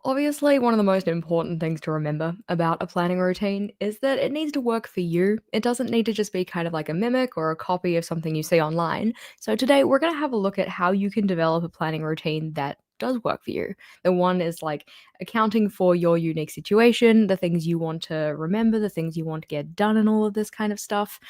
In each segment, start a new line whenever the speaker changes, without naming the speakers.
Obviously, one of the most important things to remember about a planning routine is that it needs to work for you. It doesn't need to just be kind of like a mimic or a copy of something you see online. So, today we're going to have a look at how you can develop a planning routine that does work for you. The one is like accounting for your unique situation, the things you want to remember, the things you want to get done, and all of this kind of stuff.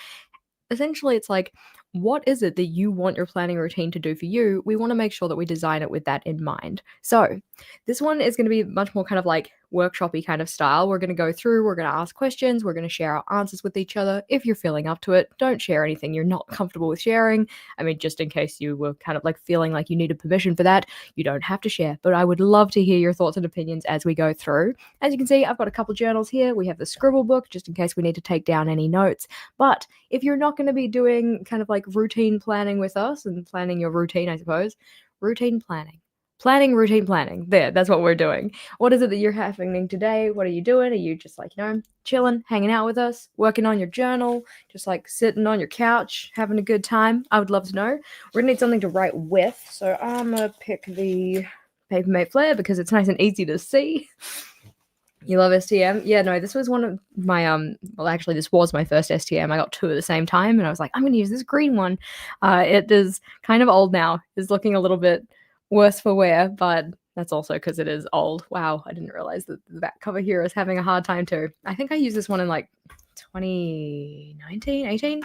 Essentially, it's like, what is it that you want your planning routine to do for you? We want to make sure that we design it with that in mind. So, this one is going to be much more kind of like workshoppy kind of style. We're going to go through, we're going to ask questions, we're going to share our answers with each other. If you're feeling up to it, don't share anything you're not comfortable with sharing. I mean, just in case you were kind of like feeling like you needed permission for that, you don't have to share. But I would love to hear your thoughts and opinions as we go through. As you can see, I've got a couple journals here. We have the scribble book just in case we need to take down any notes. But if you're not going to be doing kind of like routine planning with us and planning your routine, I suppose, routine planning. Routine planning. There, that's what we're doing. What is it that you're happening today? What are you doing? Are you just like, chilling, hanging out with us, working on your journal, just like sitting on your couch, having a good time? I would love to know. We're gonna need something to write with, so I'm gonna pick the Papermate Flare because it's nice and easy to see. You love STM? Yeah, no, this was one of my well, actually this was my first STM. I got two at the same time and I was like, I'm going to use this green one. It is kind of old now. It's looking a little bit worse for wear, but that's also because it is old. Wow, I didn't realize that the back cover here is having a hard time too. I think I used this one in like 2019, 18?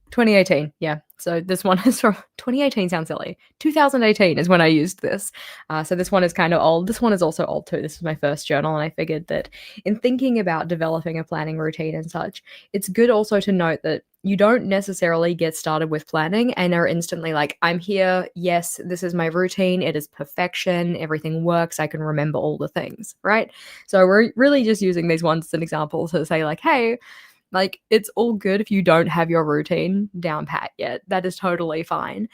2018, yeah. So this one is from 2018. Sounds silly. 2018 is when I used this. So this one is kind of old. This one is also old too. This is my first journal, and I figured that in thinking about developing a planning routine and such, it's good also to note that you don't necessarily get started with planning and are instantly like, I'm here. Yes, this is my routine. It is perfection. Everything works. I can remember all the things, right? So we're really just using these ones as an example to say like, hey, like, it's all good if you don't have your routine down pat yet. That is totally fine.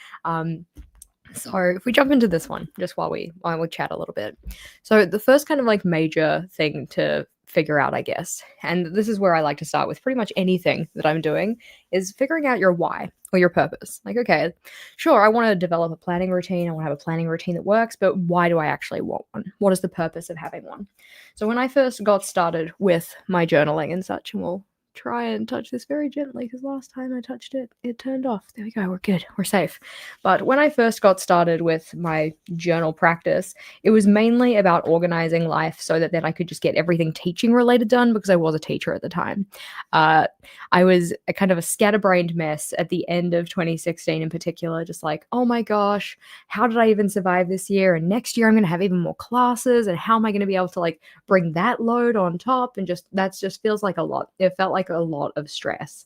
So if we jump into this one, just while we chat a little bit. So the first kind of like major thing to figure out, I guess, and this is where I like to start with pretty much anything that I'm doing, is figuring out your why or your purpose. Like, okay, sure, I want to develop a planning routine. I want to have a planning routine that works, but why do I actually want one? What is the purpose of having one? So when I first got started with my journaling and such, and we'll try and touch this very gently because last time I touched it, it turned off. There we go. We're good. We're safe. But when I first got started with my journal practice, it was mainly about organizing life so that then I could just get everything teaching related done because I was a teacher at the time. I was a kind of a scatterbrained mess at the end of 2016 in particular, just like, oh my gosh, how did I even survive this year? And next year I'm going to have even more classes. And how am I going to be able to like bring that load on top? And just that's just feels like a lot. It felt like a lot of stress.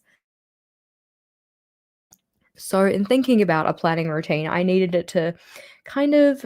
So, in thinking about a planning routine, I needed it to kind of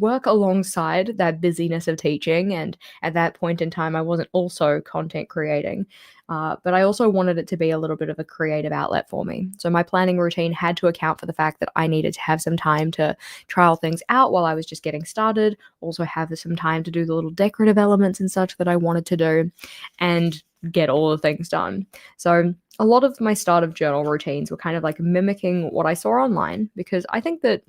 work alongside that busyness of teaching. And at that point in time, I wasn't also content creating, but I also wanted it to be a little bit of a creative outlet for me. So, my planning routine had to account for the fact that I needed to have some time to trial things out while I was just getting started, also have some time to do the little decorative elements and such that I wanted to do, and get all the things done. So, a lot of my start of journal routines were kind of like mimicking what I saw online because I think that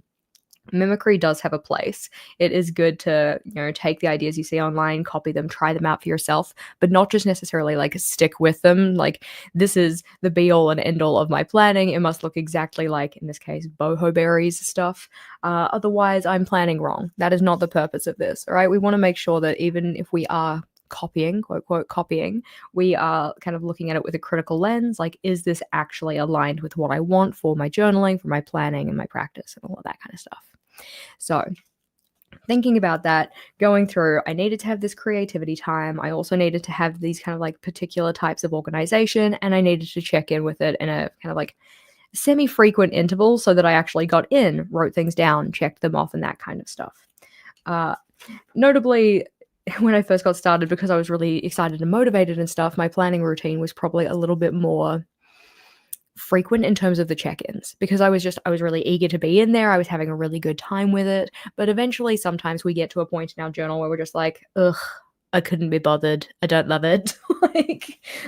mimicry does have a place. It is good to, take the ideas you see online, copy them, try them out for yourself, but not just necessarily like stick with them. Like, this is the be all and end all of my planning. It must look exactly like, in this case, boho berries stuff. Otherwise, I'm planning wrong. That is not the purpose of this. All right. We want to make sure that even if we are copying, quote, quote, copying, we are kind of looking at it with a critical lens. Like, is this actually aligned with what I want for my journaling, for my planning and my practice and all of that kind of stuff? So thinking about that, going through, I needed to have this creativity time. I also needed to have these kind of like particular types of organization, and I needed to check in with it in a kind of like semi-frequent interval so that I actually got in, wrote things down, checked them off, and that kind of stuff. Notably, when I first got started, because I was really excited and motivated and stuff, my planning routine was probably a little bit more frequent in terms of the check-ins because I was really eager to be in there. I was having a really good time with it. But eventually, sometimes we get to a point in our journal where we're just like, ugh, I couldn't be bothered. I don't love it.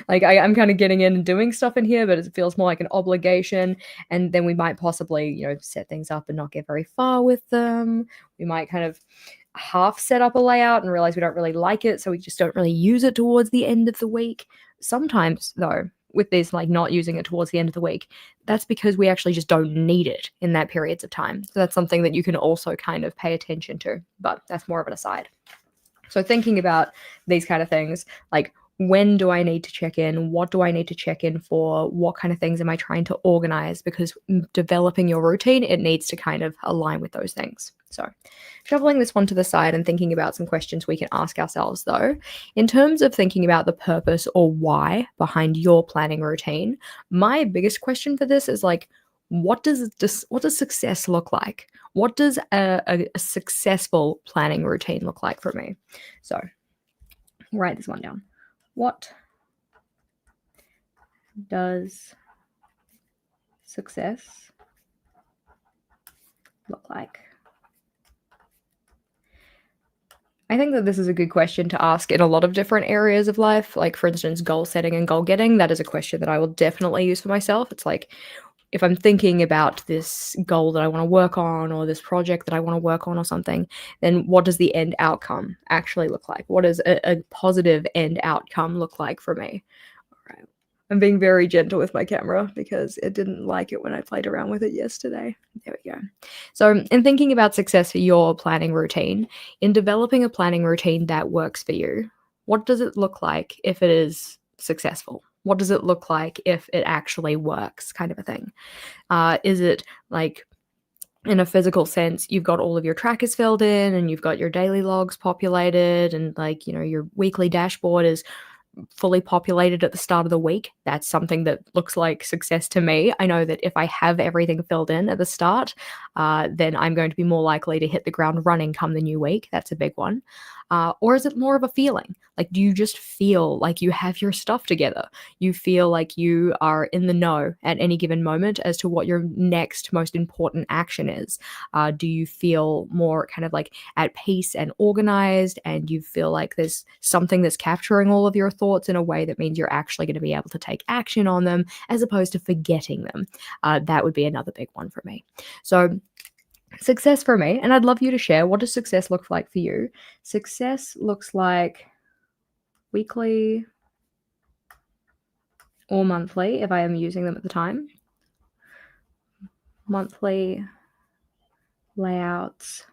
I'm kind of getting in and doing stuff in here, but it feels more like an obligation. And then we might possibly, set things up and not get very far with them. We might kind of half set up a layout and realize we don't really like it, so we just don't really use it towards the end of the week. Sometimes, though, with this, like not using it towards the end of the week, that's because we actually just don't need it in that periods of time. So that's something that you can also kind of pay attention to, but that's more of an aside. So thinking about these kind of things, like when do I need to check in? What do I need to check in for? What kind of things am I trying to organize? Because developing your routine, it needs to kind of align with those things. So shoveling this one to the side and thinking about some questions we can ask ourselves, though, in terms of thinking about the purpose or why behind your planning routine, my biggest question for this is like, what does success look like? What does a successful planning routine look like for me? So write this one down. What does success look like? I think that this is a good question to ask in a lot of different areas of life. Like, for instance, goal setting and goal getting. That is a question that I will definitely use for myself. It's like, if I'm thinking about this goal that I want to work on or this project that I want to work on or something, then what does the end outcome actually look like? What does a positive end outcome look like for me? All right. I'm being very gentle with my camera because it didn't like it when I played around with it yesterday. There we go. So in thinking about success for your planning routine, in developing a planning routine that works for you, what does it look like if it is successful? What does it look like if it actually works, kind of a thing? Is it like, in a physical sense, you've got all of your trackers filled in and you've got your daily logs populated and like, your weekly dashboard is fully populated at the start of the week? That's something that looks like success to me. I know that if I have everything filled in at the start, then I'm going to be more likely to hit the ground running come the new week. That's a big one. Or is it more of a feeling? Like, do you just feel like you have your stuff together? You feel like you are in the know at any given moment as to what your next most important action is? Do you feel more kind of like at peace and organized, and you feel like there's something that's capturing all of your thoughts in a way that means you're actually going to be able to take action on them as opposed to forgetting them? That would be another big one for me. So success for me, and I'd love you to share, what does success look like for you? Success looks like weekly or monthly, if I am using them at the time. Monthly layouts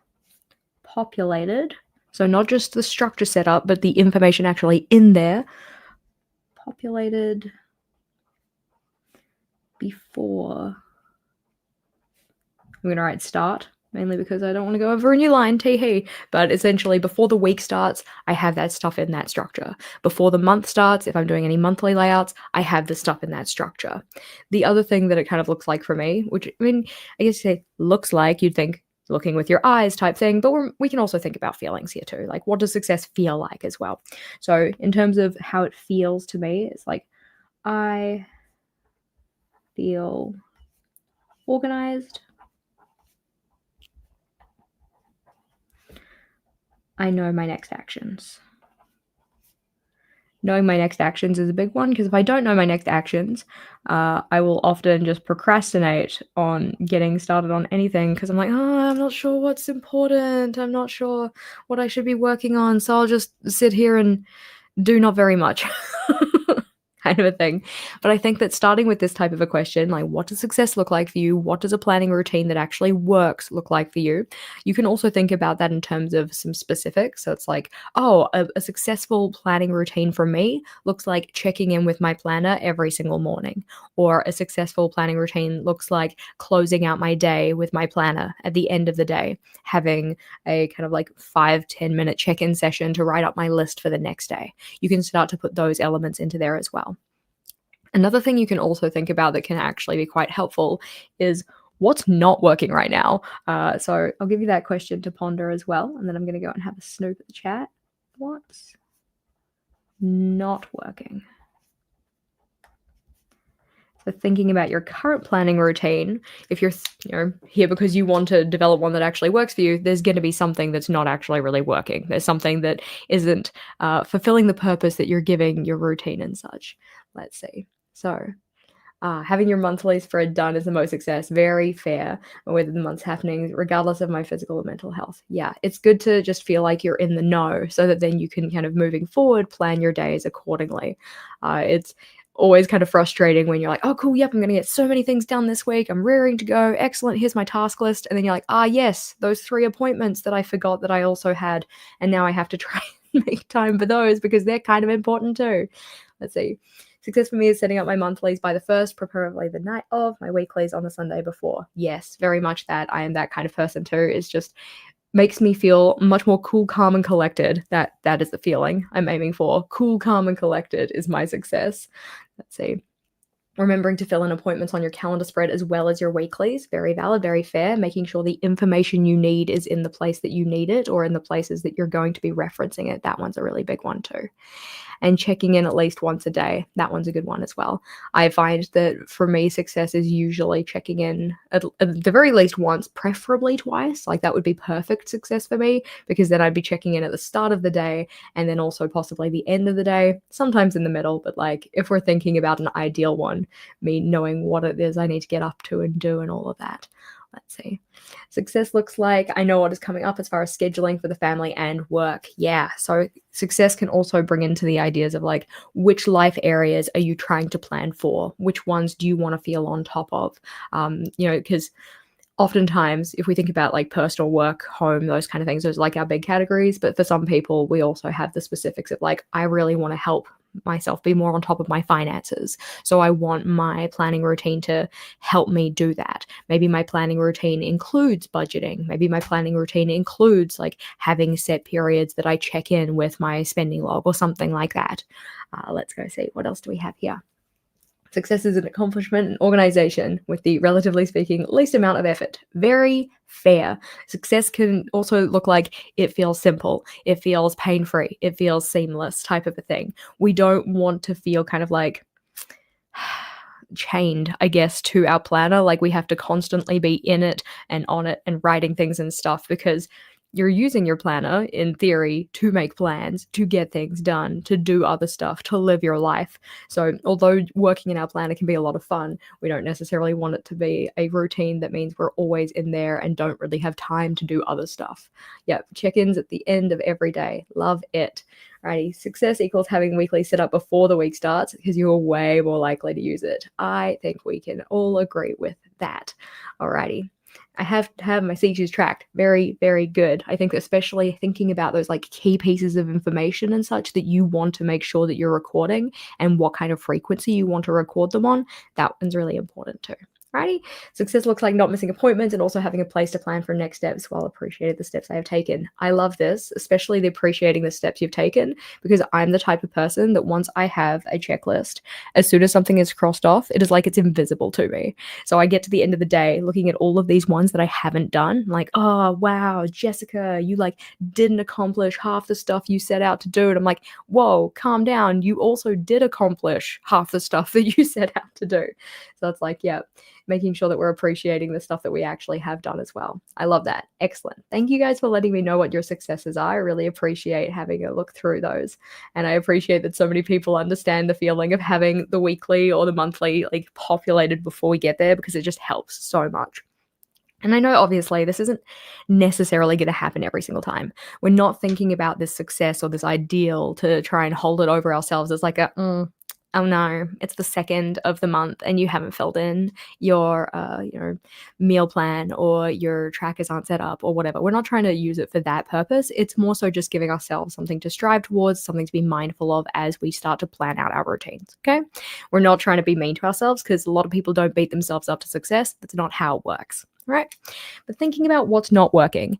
populated. So not just the structure set up, but the information actually in there. Populated before. I'm going to write start, mainly because I don't want to go over a new line, tee-hee. But essentially, before the week starts, I have that stuff in that structure. Before the month starts, if I'm doing any monthly layouts, I have the stuff in that structure. The other thing that it kind of looks like for me, which, I mean, I guess you say looks like, you'd think looking with your eyes type thing, but we can also think about feelings here too. Like, what does success feel like as well? So in terms of how it feels to me, it's like, I feel organized. I know my next actions. Knowing my next actions is a big one, because if I don't know my next actions, I will often just procrastinate on getting started on anything because I'm like, oh, I'm not sure what's important. I'm not sure what I should be working on. So I'll just sit here and do not very much. Kind of a thing. But I think that starting with this type of a question, like, what does success look like for you? What does a planning routine that actually works look like for you? You can also think about that in terms of some specifics. So it's like, oh, a successful planning routine for me looks like checking in with my planner every single morning. Or a successful planning routine looks like closing out my day with my planner at the end of the day, having a kind of like 5-10 minute check-in session to write up my list for the next day. You can start to put those elements into there as well. Another thing you can also think about that can actually be quite helpful is what's not working right now. So I'll give you that question to ponder as well, and then I'm going to go and have a snoop at the chat. What's not working? So thinking about your current planning routine, if you're here because you want to develop one that actually works for you, there's going to be something that's not actually really working. There's something that isn't fulfilling the purpose that you're giving your routine and such. Let's see. So Having your monthly spread done is the most success. Very fair with the month's happenings, regardless of my physical or mental health. Yeah, it's good to just feel like you're in the know so that then you can kind of moving forward plan your days accordingly. It's always kind of frustrating when you're like, oh, cool, yep, I'm going to get so many things done this week. I'm raring to go. Excellent. Here's my task list. And then you're like, yes, those 3 appointments that I forgot that I also had. And now I have to try and make time for those because they're kind of important too. Let's see. Success for me is setting up my monthlies by the first, preferably the night of, my weeklies on the Sunday before. Yes, very much that. I am that kind of person too. It's just makes me feel much more cool, calm, and collected. That is the feeling I'm aiming for. Cool, calm, and collected is my success. Let's see. Remembering to fill in appointments on your calendar spread as well as your weeklies. Very valid, very fair. Making sure the information you need is in the place that you need it or in the places that you're going to be referencing it. That one's a really big one too. And checking in at least once a day. That one's a good one as well. I find that for me, success is usually checking in at the very least once, preferably twice. Like that would be perfect success for me because then I'd be checking in at the start of the day and then also possibly the end of the day, sometimes in the middle. But like if we're thinking about an ideal one, me knowing what it is I need to get up to and do and all of that. Let's see. Success looks like I know what is coming up as far as scheduling for the family and work. Yeah. So success can also bring into the ideas of like which life areas are you trying to plan for? Which ones do you want to feel on top of? Because oftentimes if we think about like personal work, home, those kind of things, those are like our big categories. But for some people, we also have the specifics of like, I really want to help myself be more on top of my finances. So I want my planning routine to help me do that. Maybe my planning routine includes budgeting. Maybe my planning routine includes like having set periods that I check in with my spending log or something like that. Let's go see. What else do we have here? Success is an accomplishment and organization with the, relatively speaking, least amount of effort. Very fair. Success can also look like it feels simple, it feels pain-free, it feels seamless type of a thing. We don't want to feel kind of like chained, I guess, to our planner. Like we have to constantly be in it and on it and writing things and stuff because you're using your planner in theory to make plans, to get things done, to do other stuff, to live your life. So although working in our planner can be a lot of fun, we don't necessarily want it to be a routine that means we're always in there and don't really have time to do other stuff. Yeah, check-ins at the end of every day. Love it. Righty, success equals having weekly set up before the week starts because you're way more likely to use it. I think we can all agree with that. Alrighty. I have to have my CGs tracked. Very, very good. I think especially thinking about those like key pieces of information and such that you want to make sure that you're recording and what kind of frequency you want to record them on, that one's really important too. Righty. Success looks like not missing appointments and also having a place to plan for next steps while appreciating the steps I have taken. I love this, especially the appreciating the steps you've taken, because I'm the type of person that once I have a checklist, as soon as something is crossed off, it is like it's invisible to me. So I get to the end of the day looking at all of these ones that I haven't done, like, oh, wow, Jessica, you like didn't accomplish half the stuff you set out to do. And I'm like, whoa, calm down. You also did accomplish half the stuff that you set out to do. So it's like, yeah, making sure that we're appreciating the stuff that we actually have done as well. I love that. Excellent. Thank you guys for letting me know what your successes are. I really appreciate having a look through those. And I appreciate that so many people understand the feeling of having the weekly or the monthly like populated before we get there because it just helps so much. And I know obviously this isn't necessarily going to happen every single time. We're not thinking about this success or this ideal to try and hold it over ourselves as like a, oh no, it's the 2nd of the month and you haven't filled in your meal plan or your trackers aren't set up or whatever. We're not trying to use it for that purpose. It's more so just giving ourselves something to strive towards, something to be mindful of as we start to plan out our routines, okay? We're not trying to be mean to ourselves because a lot of people don't beat themselves up to success. That's not how it works, right? But thinking about what's not working,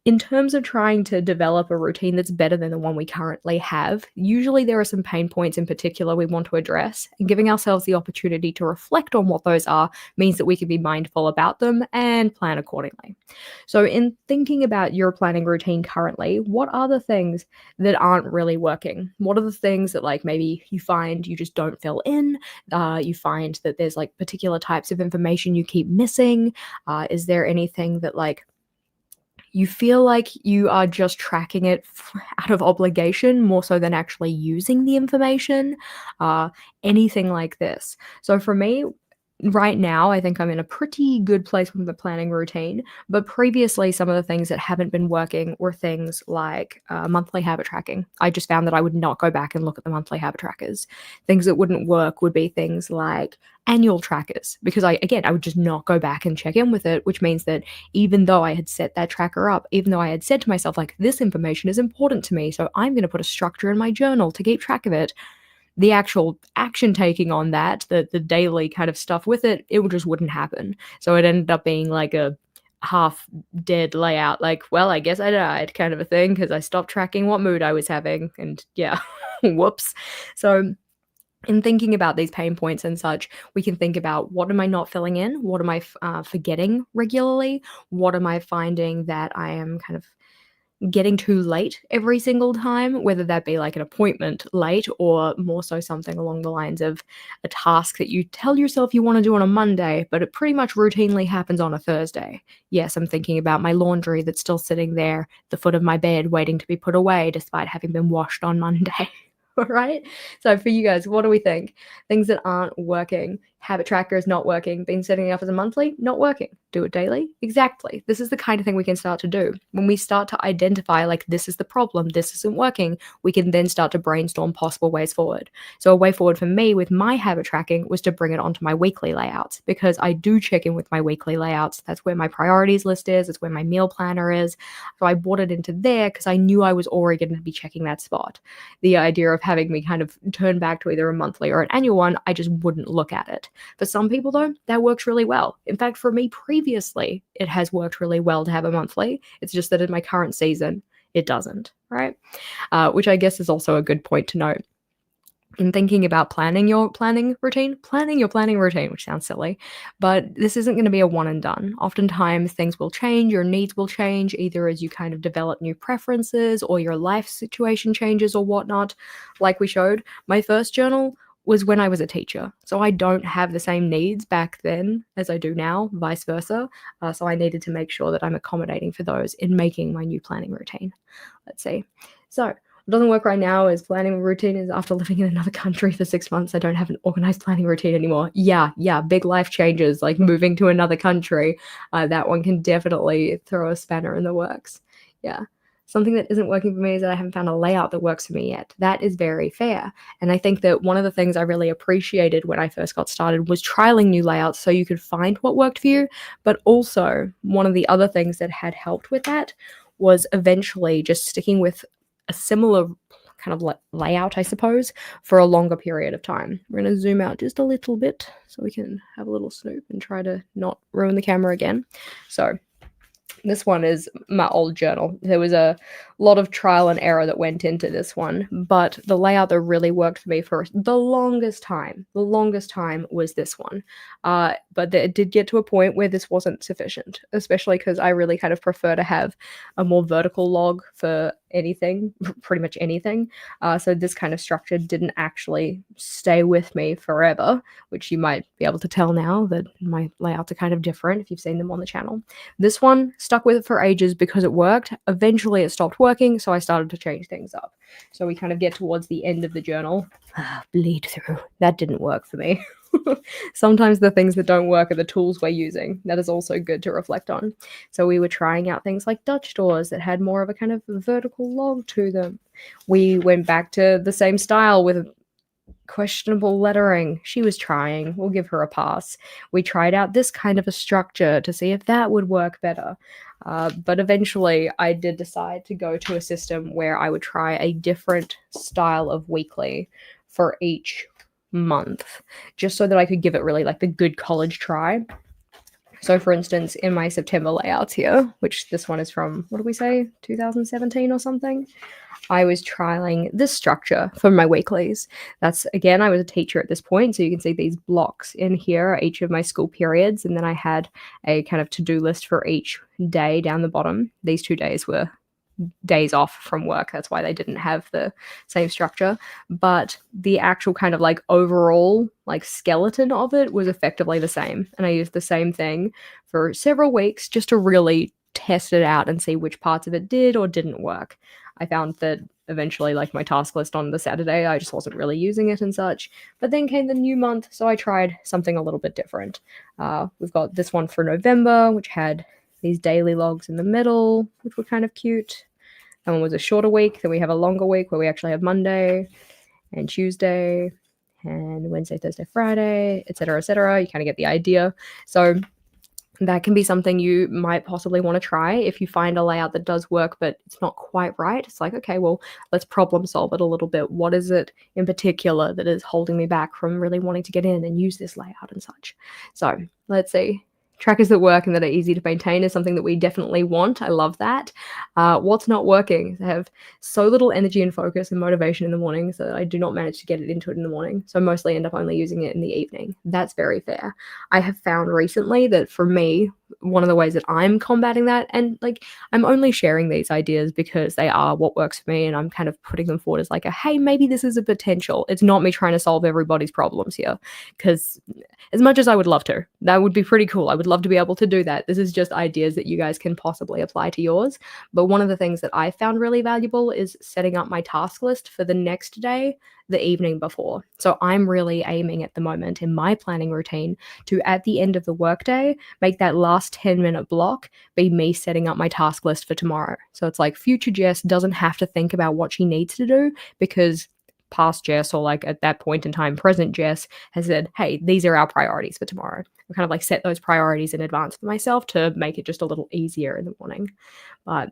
in terms of trying to develop a routine that's better than the one we currently have, usually there are some pain points in particular we want to address, and giving ourselves the opportunity to reflect on what those are means that we can be mindful about them and plan accordingly. So in thinking about your planning routine currently, what are the things that aren't really working? What are the things that like maybe you find you just don't fill in? You find that there's like particular types of information you keep missing? Is there anything that like you feel like you are just tracking it out of obligation more so than actually using the information, anything like this. So for me, right now, I think I'm in a pretty good place with the planning routine, but previously, some of the things that haven't been working were things like monthly habit tracking. I just found that I would not go back and look at the monthly habit trackers. Things that wouldn't work would be things like annual trackers, because I would just not go back and check in with it, which means that even though I had set that tracker up, even though I had said to myself, like, this information is important to me, so I'm going to put a structure in my journal to keep track of it, the actual action taking on that, the daily kind of stuff with it, it just wouldn't happen. So it ended up being like a half dead layout, like, well, I guess I died kind of a thing, because I stopped tracking what mood I was having, and yeah, whoops. So in thinking about these pain points and such, we can think about, what am I not filling in? What am I forgetting regularly? What am I finding that I am kind of getting too late every single time, whether that be like an appointment late, or more so something along the lines of a task that you tell yourself you want to do on a Monday, but it pretty much routinely happens on a Thursday. Yes, I'm thinking about my laundry that's still sitting there at the foot of my bed waiting to be put away despite having been washed on Monday. All right. So for you guys, what do we think? Things that aren't working. Habit tracker is not working. Been setting it up as a monthly, not working. Do it daily. Exactly. This is the kind of thing we can start to do. When we start to identify, like, this is the problem, this isn't working, we can then start to brainstorm possible ways forward. So a way forward for me with my habit tracking was to bring it onto my weekly layouts, because I do check in with my weekly layouts. That's where my priorities list is. It's where my meal planner is. So I brought it into there because I knew I was already going to be checking that spot. The idea of having me kind of turn back to either a monthly or an annual one, I just wouldn't look at it. For some people, though, that works really well. In fact, for me previously, it has worked really well to have a monthly. It's just that in my current season, it doesn't, right? Which I guess is also a good point to note. In thinking about planning your planning routine, which sounds silly, but this isn't going to be a one and done. Oftentimes, things will change, your needs will change, either as you kind of develop new preferences or your life situation changes or whatnot. Like we showed, my first journal was when I was a teacher, so I don't have the same needs back then as I do now, vice versa. So I needed to make sure that I'm accommodating for those in making my new planning routine. Let's see. So what doesn't work right now is planning routine is after living in another country for 6 months, I don't have an organized planning routine anymore. Yeah, big life changes, like moving to another country. That one can definitely throw a spanner in the works. Yeah. Something that isn't working for me is that I haven't found a layout that works for me yet. That is very fair. And I think that one of the things I really appreciated when I first got started was trialing new layouts so you could find what worked for you. But also, one of the other things that had helped with that was eventually just sticking with a similar kind of layout, I suppose, for a longer period of time. We're going to zoom out just a little bit so we can have a little snoop and try to not ruin the camera again. So this one is my old journal. There was a lot of trial and error that went into this one, but the layout that really worked for me for the longest time was this one. But it did get to a point where this wasn't sufficient, especially because I really kind of prefer to have a more vertical log for anything, pretty much anything. So this kind of structure didn't actually stay with me forever, which you might be able to tell now that my layouts are kind of different if you've seen them on the channel. This one stuck with it for ages because it worked. Eventually it stopped working, so I started to change things up. So we kind of get towards the end of the journal. Bleed through. That didn't work for me. Sometimes the things that don't work are the tools we're using. That is also good to reflect on. So we were trying out things like Dutch doors that had more of a kind of vertical log to them. We went back to the same style with questionable lettering. She was trying. We'll give her a pass. We tried out this kind of a structure to see if that would work better. But eventually I did decide to go to a system where I would try a different style of weekly for each month, just so that I could give it really like the good college try. So for instance, in my September layouts here, which this one is from, what did we say, 2017 or something, I was trialing this structure for my weeklies. That's, again, I was a teacher at this point, so you can see these blocks in here are each of my school periods, and then I had a kind of to-do list for each day down the bottom. These 2 days were days off from work. That's why they didn't have the same structure. But the actual kind of like overall like skeleton of it was effectively the same. And I used the same thing for several weeks just to really test it out and see which parts of it did or didn't work. I found that eventually like my task list on the Saturday. I just wasn't really using it and such. But then came the new month, so I tried something a little bit different. We've got this one for November, which had these daily logs in the middle, which were kind of cute. That one was a shorter week. Then we have a longer week where we actually have Monday and Tuesday and Wednesday, Thursday, Friday, etc., etc. You kind of get the idea. So that can be something you might possibly want to try if you find a layout that does work, but it's not quite right. It's like, okay, well, let's problem solve it a little bit. What is it in particular that is holding me back from really wanting to get in and use this layout and such? So let's see. Trackers that work and that are easy to maintain is something that we definitely want. I love that. What's not working? I have so little energy and focus and motivation in the morning, so that I do not manage to get it into it in the morning. So I mostly end up only using it in the evening. That's very fair. I have found recently that for me, one of the ways that I'm combating that, and like I'm only sharing these ideas because they are what works for me, and I'm kind of putting them forward as like a, hey, maybe this is a potential. It's not me trying to solve everybody's problems here, because as much as I would love to, that would be pretty cool. I would love to be able to do that. This is just ideas that you guys can possibly apply to yours. But one of the things that I found really valuable is setting up my task list for the next day the evening before. So I'm really aiming at the moment in my planning routine to, at the end of the workday, make that last 10-minute block be me setting up my task list for tomorrow. So it's like future Jess doesn't have to think about what she needs to do, because past Jess, or like at that point in time present Jess, has said, hey, these are our priorities for tomorrow. I kind of like set those priorities in advance for myself to make it just a little easier in the morning. But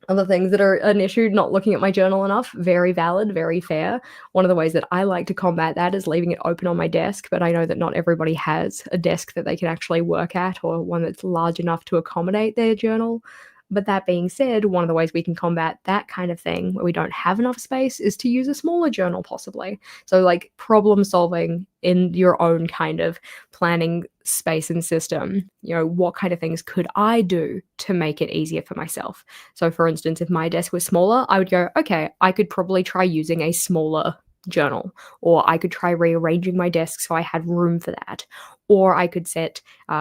other things that are an issue, not looking at my journal enough, very valid, very fair. One of the ways that I like to combat that is leaving it open on my desk, but I know that not everybody has a desk that they can actually work at, or one that's large enough to accommodate their journal. But that being said, one of the ways we can combat that kind of thing where we don't have enough space is to use a smaller journal possibly. So like problem solving in your own kind of planning space and system. You know, what kind of things could I do to make it easier for myself? So for instance, if my desk was smaller, I would go, okay, I could probably try using a smaller journal, or I could try rearranging my desk so I had room for that. Or I could set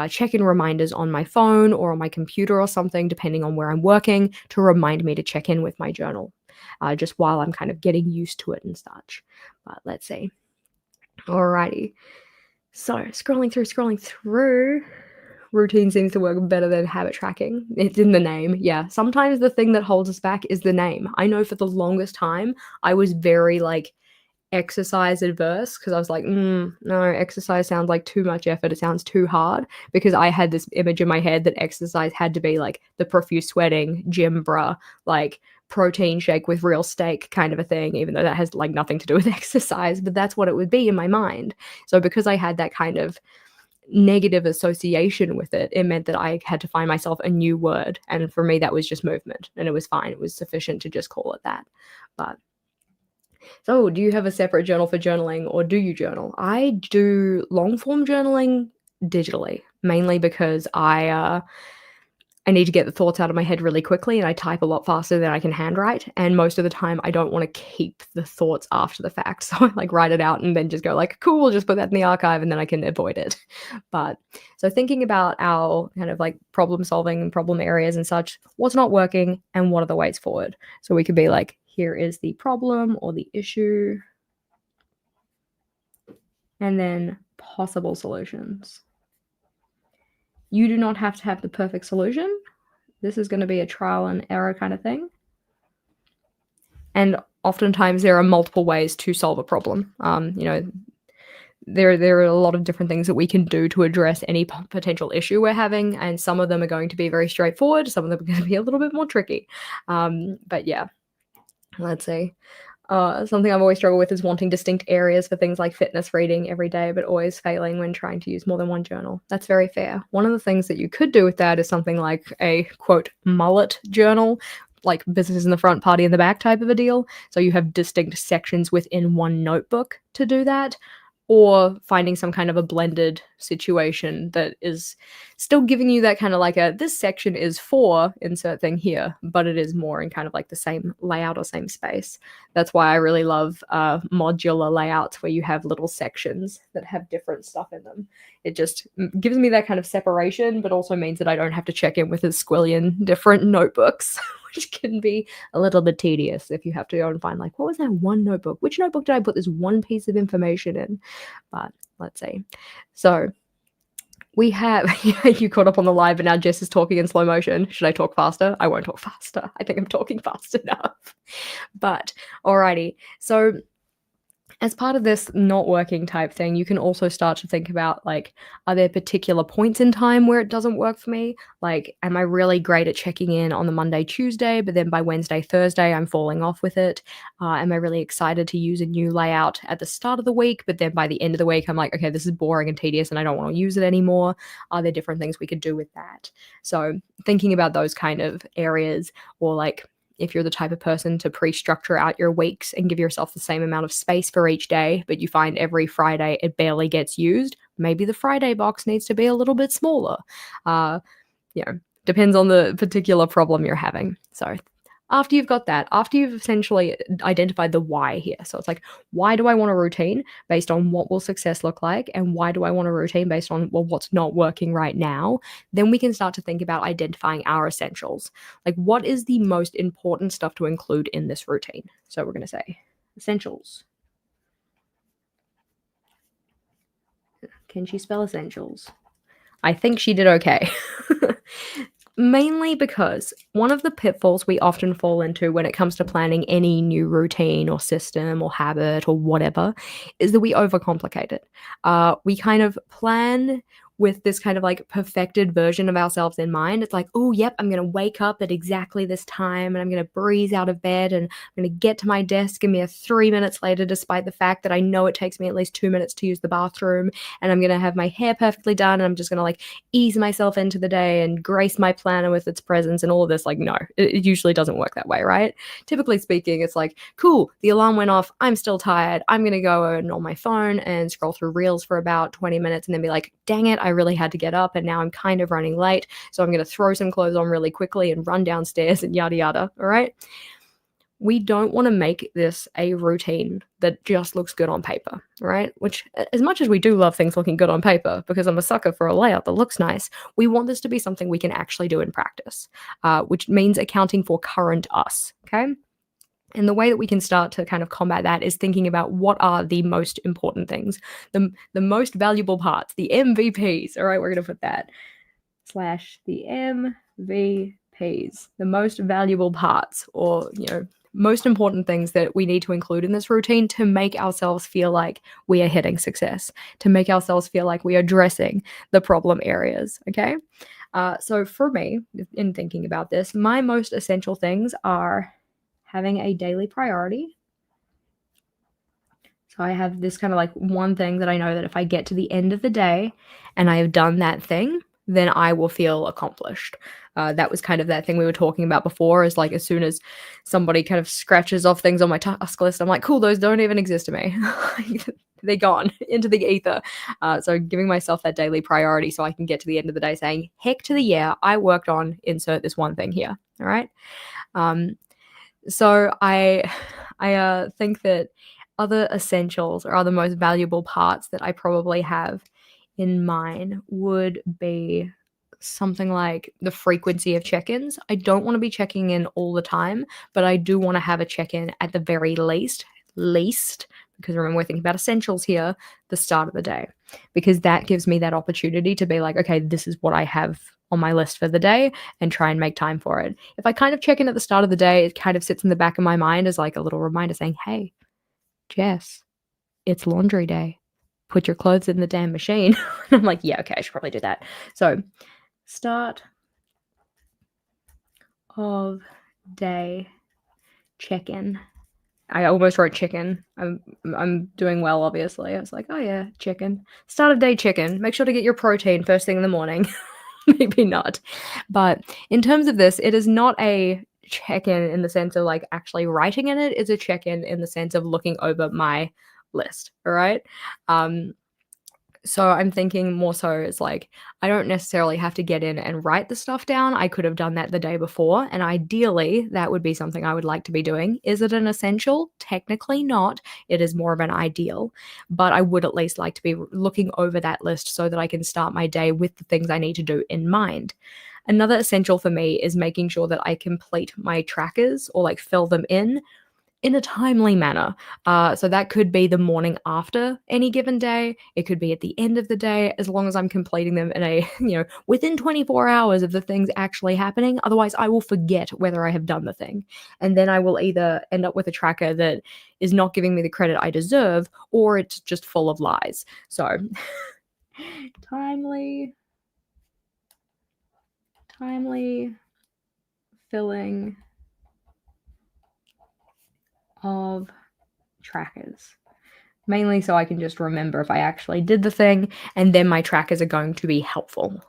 check-in reminders on my phone or on my computer or something, depending on where I'm working, to remind me to check in with my journal, just while I'm kind of getting used to it and such. But let's see. Alrighty. So scrolling through, routine seems to work better than habit tracking. It's in the name. Yeah, sometimes the thing that holds us back is the name. I know for the longest time, I was very like exercise adverse, because I was like, no, exercise sounds like too much effort. It sounds too hard, because I had this image in my head that exercise had to be like the profuse sweating, gym bra, like protein shake with real steak kind of a thing, even though that has like nothing to do with exercise, but that's what it would be in my mind. So because I had that kind of negative association with it, it meant that I had to find myself a new word. And for me, that was just movement, and it was fine. It was sufficient to just call it that. But so, do you have a separate journal for journaling, or do you journal? I do long form journaling digitally, mainly because I need to get the thoughts out of my head really quickly, and I type a lot faster than I can handwrite. And most of the time, I don't want to keep the thoughts after the fact, so I like write it out and then just go like, cool, just put that in the archive, and then I can avoid it. But so thinking about our kind of like problem solving and problem areas and such, what's not working and what are the ways forward? So we could be like, here is the problem or the issue, and then possible solutions. You do not have to have the perfect solution. This is going to be a trial and error kind of thing. And oftentimes there are multiple ways to solve a problem. There are a lot of different things that we can do to address any potential issue we're having, and some of them are going to be very straightforward. Some of them are going to be a little bit more tricky. But yeah, let's see. Something I've always struggled with is wanting distinct areas for things like fitness reading every day, but always failing when trying to use more than one journal. That's very fair. One of the things that you could do with that is something like a, quote, mullet journal, like business in the front, party in the back type of a deal. So you have distinct sections within one notebook to do that. Or finding some kind of a blended situation that is still giving you that kind of like this section is for insert thing here, but it is more in kind of like the same layout or same space. That's why I really love modular layouts where you have little sections that have different stuff in them. It just gives me that kind of separation, but also means that I don't have to check in with a squillion different notebooks, which can be a little bit tedious if you have to go and find, like, what was that one notebook? Which notebook did I put this one piece of information in? But let's see. So we have you caught up on the live, and now Jess is talking in slow motion. Should I talk faster? I won't talk faster. I think I'm talking fast enough. But alrighty. So as part of this not working type thing, you can also start to think about, like, are there particular points in time where it doesn't work for me? Like, am I really great at checking in on the Monday, Tuesday, but then by Wednesday, Thursday, I'm falling off with it? Am I really excited to use a new layout at the start of the week, but then by the end of the week, I'm like, okay, this is boring and tedious and I don't want to use it anymore? Are there different things we could do with that? So thinking about those kind of areas, or like, if you're the type of person to pre-structure out your weeks and give yourself the same amount of space for each day, but you find every Friday it barely gets used, maybe the Friday box needs to be a little bit smaller. Depends on the particular problem you're having. So after you've got that, after you've essentially identified the why here, so it's like, why do I want a routine based on what will success look like, and why do I want a routine based on, well, what's not working right now? Then we can start to think about identifying our essentials. Like, what is the most important stuff to include in this routine? So we're going to say essentials. Can she spell essentials? I think she did okay. Mainly because one of the pitfalls we often fall into when it comes to planning any new routine or system or habit or whatever is that we overcomplicate it. We kind of plan with this kind of like perfected version of ourselves in mind. It's like, oh, yep, I'm going to wake up at exactly this time and I'm going to breeze out of bed and I'm going to get to my desk and be 3 minutes later, despite the fact that I know it takes me at least 2 minutes to use the bathroom, and I'm going to have my hair perfectly done and I'm just going to like ease myself into the day and grace my planner with its presence and all of this. Like, no, it usually doesn't work that way, right? Typically speaking, it's like, cool, the alarm went off, I'm still tired, I'm going to go on my phone and scroll through reels for about 20 minutes and then be like, dang it, I really had to get up and now I'm kind of running late, so I'm going to throw some clothes on really quickly and run downstairs and yada yada. All right, we don't want to make this a routine that just looks good on paper, right? Which, as much as we do love things looking good on paper, because I'm a sucker for a layout that looks nice, we want this to be something we can actually do in practice, which means accounting for current us, okay? And the way that we can start to kind of combat that is thinking about what are the most important things, the most valuable parts, the MVPs. All right, we're going to put that / the MVPs, the most valuable parts, or, most important things that we need to include in this routine to make ourselves feel like we are hitting success, to make ourselves feel like we are addressing the problem areas, okay? So for me, in thinking about this, my most essential things are having a daily priority. So I have this kind of like one thing that I know that if I get to the end of the day and I have done that thing, then I will feel accomplished. That was kind of that thing we were talking about before, is like, as soon as somebody kind of scratches off things on my task list, I'm like, cool, those don't even exist to me. They're gone into the ether. So giving myself that daily priority so I can get to the end of the day saying, heck to the yeah, I worked on insert this one thing here. All right. So I think that other essentials or other most valuable parts that I probably have in mine would be something like the frequency of check-ins. I don't want to be checking in all the time, but I do want to have a check-in at the very least, because remember, we're thinking about essentials here, the start of the day, because that gives me that opportunity to be like, okay, this is what I have on my list for the day, and try and make time for it. If I kind of check in at the start of the day, it kind of sits in the back of my mind as like a little reminder saying, hey, Jess, it's laundry day. Put your clothes in the damn machine. And I'm like, yeah, okay, I should probably do that. So start of day check-in. I almost wrote chicken. I'm doing well, obviously. I was like, oh yeah, chicken. Start of day chicken. Make sure to get your protein first thing in the morning. Maybe not. But in terms of this, it is not a check-in in the sense of like actually writing in it. It's a check-in in the sense of looking over my list. All right. So I'm thinking more so it's like, I don't necessarily have to get in and write the stuff down. I could have done that the day before, and ideally that would be something I would like to be doing. Is it an essential? Technically not. It is more of an ideal, but I would at least like to be looking over that list so that I can start my day with the things I need to do in mind. Another essential for me is making sure that I complete my trackers or like fill them in a timely manner. So that could be the morning after any given day. It could be at the end of the day, as long as I'm completing them in a, within 24 hours of the things actually happening. Otherwise, I will forget whether I have done the thing. And then I will either end up with a tracker that is not giving me the credit I deserve, or it's just full of lies. So timely, timely filling of trackers. Mainly so I can just remember if I actually did the thing, and then my trackers are going to be helpful.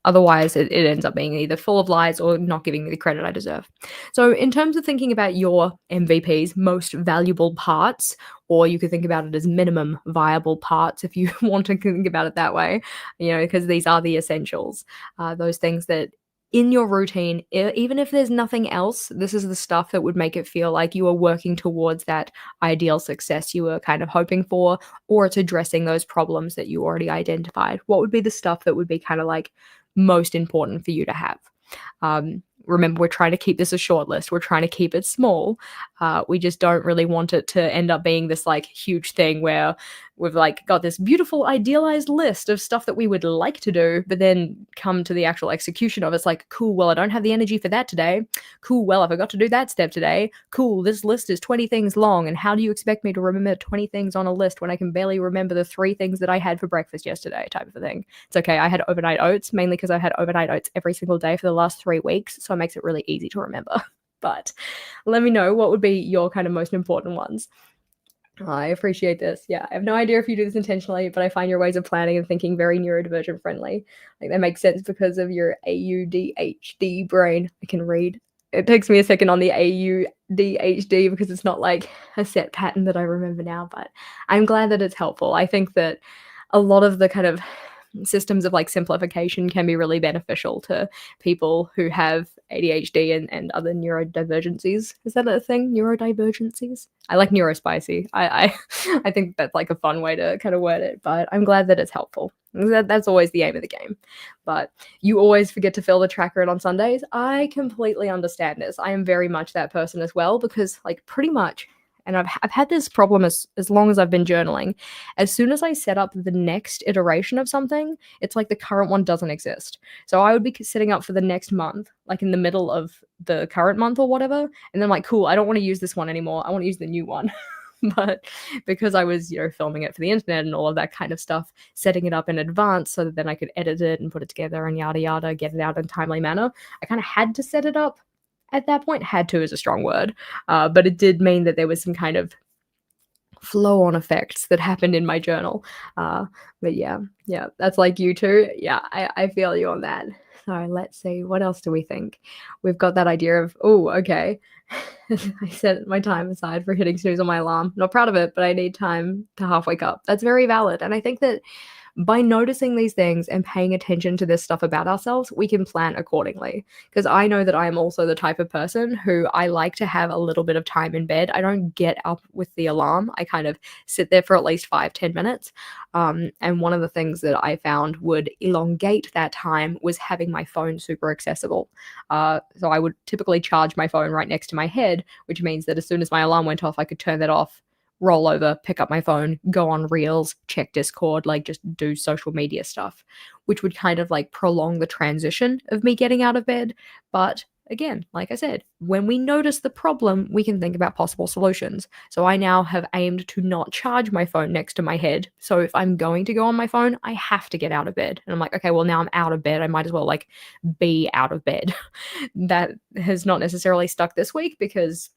Otherwise, it ends up being either full of lies or not giving me the credit I deserve. So, in terms of thinking about your MVPs, most valuable parts, or you could think about it as minimum viable parts if you want to think about it that way, because these are the essentials, those things that in your routine, even if there's nothing else, this is the stuff that would make it feel like you are working towards that ideal success you were kind of hoping for, or it's addressing those problems that you already identified. What would be the stuff that would be kind of like most important for you to have? Remember, we're trying to keep this a short list. We're trying to keep it small. We just don't really want it to end up being this like huge thing where we've like got this beautiful idealized list of stuff that we would like to do, but then come to the actual execution of it's like, cool, well, I don't have the energy for that today. Cool, well, I forgot to do that step today. Cool, this list is 20 things long, and how do you expect me to remember 20 things on a list when I can barely remember the 3 things that I had for breakfast yesterday, type of a thing. It's okay, I had overnight oats, mainly because I had overnight oats every single day for the last 3 weeks, so it makes it really easy to remember. But let me know what would be your kind of most important ones. I appreciate this. Yeah, I have no idea if you do this intentionally, but I find your ways of planning and thinking very neurodivergent friendly. Like that makes sense because of your AUDHD brain. I can read. It takes me a second on the AUDHD because it's not like a set pattern that I remember now, but I'm glad that it's helpful. I think that a lot of the kind of systems of like simplification can be really beneficial to people who have ADHD and other neurodivergencies. Is that a thing? Neurodivergencies? I like neurospicy. I I think that's like a fun way to kind of word it, but I'm glad that it's helpful. That's always the aim of the game. But you always forget to fill the tracker in on Sundays. I completely understand this. I am very much that person as well because like pretty much and I've had this problem as long as I've been journaling. As soon as I set up the next iteration of something, it's like the current one doesn't exist. So I would be setting up for the next month, like in the middle of the current month or whatever, and then like, cool, I don't want to use this one anymore. I want to use the new one. But because I was, filming it for the internet and all of that kind of stuff, setting it up in advance so that then I could edit it and put it together and yada yada, get it out in a timely manner, I kind of had to set it up at that point. Had to is a strong word, but it did mean that there was some kind of flow-on effects that happened in my journal. But yeah, that's like you too. Yeah, I feel you on that. So let's see, what else do we think? We've got that idea of, oh, okay. I set my time aside for hitting snooze on my alarm. Not proud of it, but I need time to half wake up. That's very valid. And I think that by noticing these things and paying attention to this stuff about ourselves, we can plan accordingly. Because I know that I am also the type of person who I like to have a little bit of time in bed. I don't get up with the alarm. I kind of sit there for at least 5-10 minutes. And one of the things that I found would elongate that time was having my phone super accessible. So I would typically charge my phone right next to my head, which means that as soon as my alarm went off, I could turn that off, roll over, pick up my phone, go on Reels, check Discord, like just do social media stuff, which would kind of like prolong the transition of me getting out of bed. But again, like I said, when we notice the problem, we can think about possible solutions. So I now have aimed to not charge my phone next to my head. So if I'm going to go on my phone, I have to get out of bed. And I'm like, okay, well, now I'm out of bed. I might as well like be out of bed. That has not necessarily stuck this week because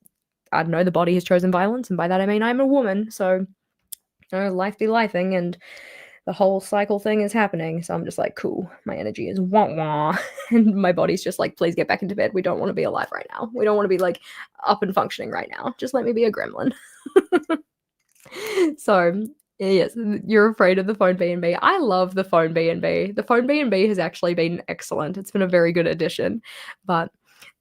I don't know, the body has chosen violence, and by that I mean I'm a woman, so life be lifing, and the whole cycle thing is happening. So I'm just like, cool, my energy is wah wah, and my body's just like, please get back into bed. We don't want to be alive right now. We don't want to be like up and functioning right now. Just let me be a gremlin. So yes, you're afraid of the phone B&B. I love the phone B&B. The phone B&B has actually been excellent. It's been a very good addition, but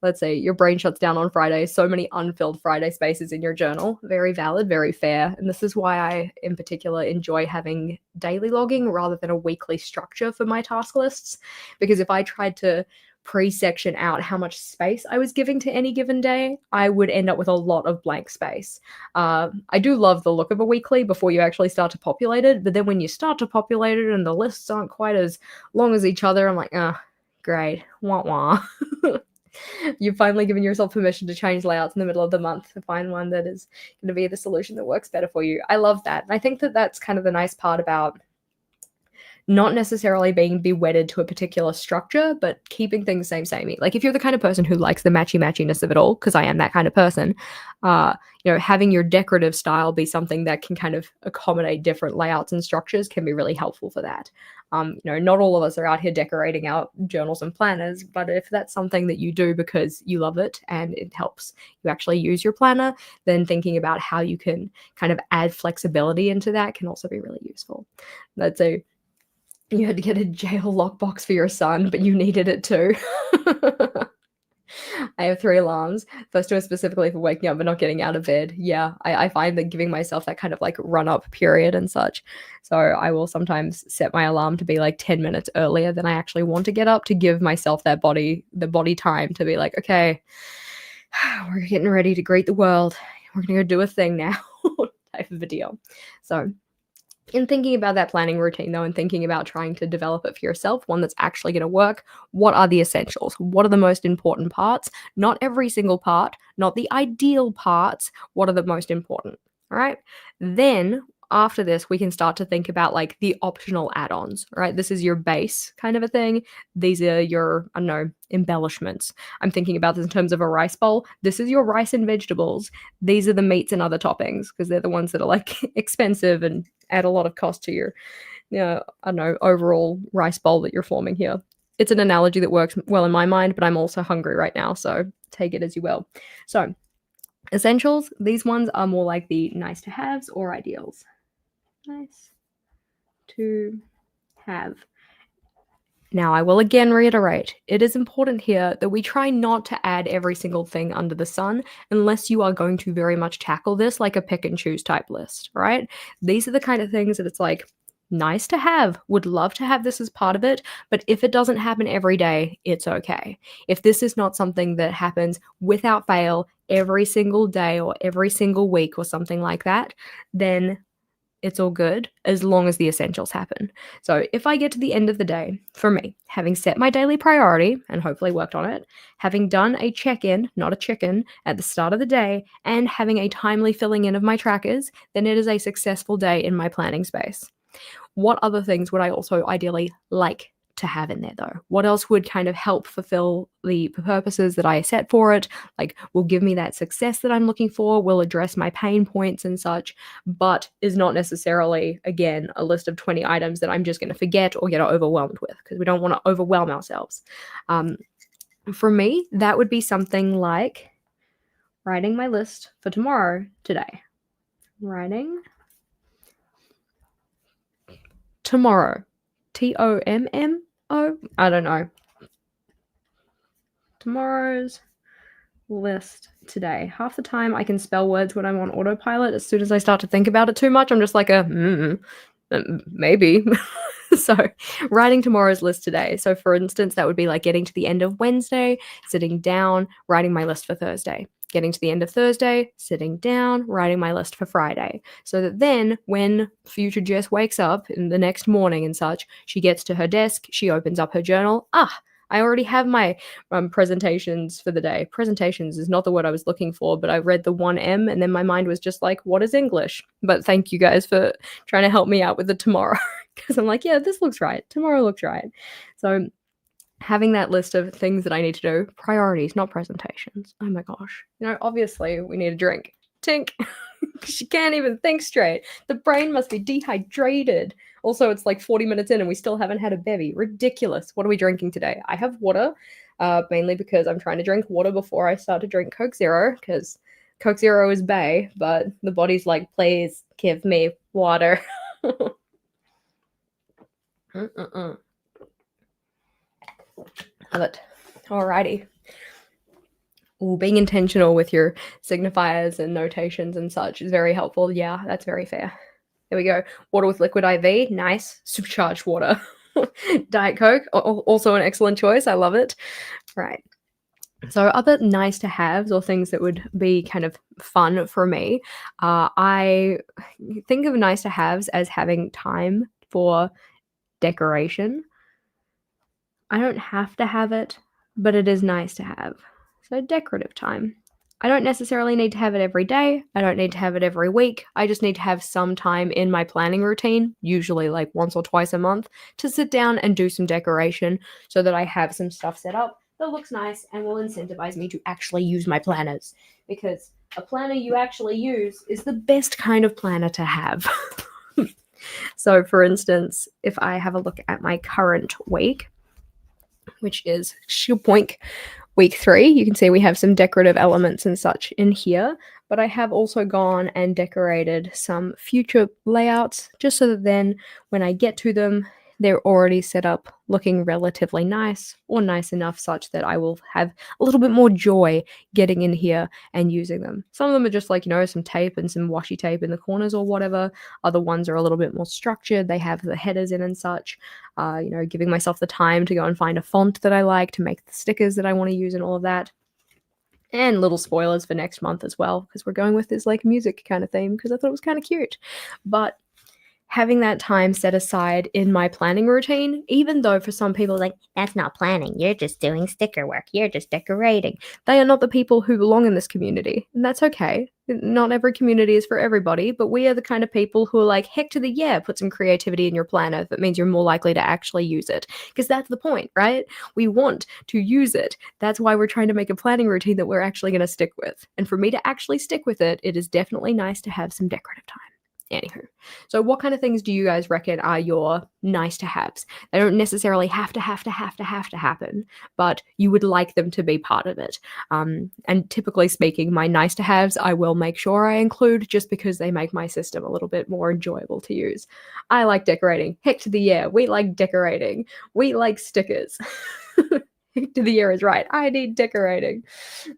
let's say your brain shuts down on Friday. So many unfilled Friday spaces in your journal. Very valid, very fair. And this is why I, in particular, enjoy having daily logging rather than a weekly structure for my task lists. Because if I tried to pre-section out how much space I was giving to any given day, I would end up with a lot of blank space. I do love the look of a weekly before you actually start to populate it, but then when you start to populate it and the lists aren't quite as long as each other, I'm like, great, wah wah. You've finally given yourself permission to change layouts in the middle of the month to find one that is going to be the solution that works better for you. I love that. And I think that that's kind of the nice part about not necessarily be wedded to a particular structure, but keeping things samey. Like if you're the kind of person who likes the matchiness of it all, because I am that kind of person, having your decorative style be something that can kind of accommodate different layouts and structures can be really helpful for that. Not all of us are out here decorating our journals and planners, but if that's something that you do because you love it and it helps you actually use your planner, then thinking about how you can kind of add flexibility into that can also be really useful. You had to get a jail lockbox for your son, but you needed it too. I have 3 alarms. First two are specifically for waking up but not getting out of bed. Yeah, I find that giving myself that kind of like run-up period and such. So I will sometimes set my alarm to be like 10 minutes earlier than I actually want to get up to give myself the body time to be like, okay, we're getting ready to greet the world. We're going to go do a thing now type of a deal. So in thinking about that planning routine, though, and thinking about trying to develop it for yourself, one that's actually going to work, what are the essentials? What are the most important parts? Not every single part, not the ideal parts. What are the most important? All right. Then after this, we can start to think about like the optional add-ons, right? This is your base kind of a thing. These are your, embellishments. I'm thinking about this in terms of a rice bowl. This is your rice and vegetables. These are the meats and other toppings because they're the ones that are like expensive and add a lot of cost to your, overall rice bowl that you're forming here. It's an analogy that works well in my mind, but I'm also hungry right now, so take it as you will. So essentials, these ones are more like the nice to haves or ideals. Nice to have. Now, I will again reiterate, it is important here that we try not to add every single thing under the sun unless you are going to very much tackle this like a pick and choose type list, right? These are the kind of things that it's like, nice to have, would love to have this as part of it, but if it doesn't happen every day, it's okay. If this is not something that happens without fail every single day or every single week or something like that, then it's all good as long as the essentials happen. So if I get to the end of the day, for me, having set my daily priority and hopefully worked on it, having done a check-in, not a chicken, at the start of the day, and having a timely filling in of my trackers, then it is a successful day in my planning space. What other things would I also ideally like to have in there though? What else would kind of help fulfill the purposes that I set for it? Like will give me that success that I'm looking for, will address my pain points and such, but is not necessarily, again, a list of 20 items that I'm just going to forget or get overwhelmed with because we don't want to overwhelm ourselves. For me, that would be something like writing my list for tomorrow today. Writing tomorrow. Tommo? I don't know. Tomorrow's list today. Half the time I can spell words when I'm on autopilot. As soon as I start to think about it too much, I'm just like maybe. So writing tomorrow's list today. So for instance, that would be like getting to the end of Wednesday, sitting down, writing my list for Thursday. Getting to the end of Thursday, sitting down, writing my list for Friday. So that then when future Jess wakes up in the next morning and such, she gets to her desk, she opens up her journal. I already have my presentations for the day. Presentations is not the word I was looking for, but I read the 1M and then my mind was just like, what is English? But thank you guys for trying to help me out with the tomorrow because I'm like, yeah, this looks right. Tomorrow looks right. So having that list of things that I need to do, priorities, not presentations. Oh my gosh. Obviously we need a drink. Tink. She can't even think straight. The brain must be dehydrated. Also, it's like 40 minutes in and we still haven't had a bevy. Ridiculous. What are we drinking today? I have water, mainly because I'm trying to drink water before I start to drink Coke Zero, because Coke Zero is bae, but the body's like, please give me water. Love it. Alrighty. Ooh, being intentional with your signifiers and notations and such is very helpful. Yeah, that's very fair. There we go. Water with liquid IV. Nice. Supercharged water. Diet Coke, also an excellent choice. I love it. Right. So other nice to haves or things that would be kind of fun for me, I think of nice to haves as having time for decoration. I don't have to have it, but it is nice to have. So decorative time. I don't necessarily need to have it every day. I don't need to have it every week. I just need to have some time in my planning routine, usually like once or twice a month, to sit down and do some decoration so that I have some stuff set up that looks nice and will incentivize me to actually use my planners. Because a planner you actually use is the best kind of planner to have. So, for instance, if I have a look at my current week, which is Poink week 3. You can see we have some decorative elements and such in here, but I have also gone and decorated some future layouts just so that then when I get to them, they're already set up looking relatively nice or nice enough such that I will have a little bit more joy getting in here and using them. Some of them are just like, some tape and some washi tape in the corners or whatever. Other ones are a little bit more structured. They have the headers in and such. Giving myself the time to go and find a font that I like to make the stickers that I want to use and all of that. And little spoilers for next month as well, because we're going with this like music kind of theme because I thought it was kind of cute. But having that time set aside in my planning routine, even though for some people, like, that's not planning, you're just doing sticker work, you're just decorating. They are not the people who belong in this community, and that's okay. Not every community is for everybody, but we are the kind of people who are like, heck to the yeah, put some creativity in your planner if it means you're more likely to actually use it. Because that's the point, right? We want to use it. That's why we're trying to make a planning routine that we're actually going to stick with. And for me to actually stick with it, it is definitely nice to have some decorative time. Anywho, so what kind of things do you guys reckon are your nice to haves? They don't necessarily have to happen, but you would like them to be part of it. And typically speaking, my nice to haves, I will make sure I include just because they make my system a little bit more enjoyable to use. I like decorating. Heck to the yeah, we like decorating. We like stickers. To the year is right. I need decorating.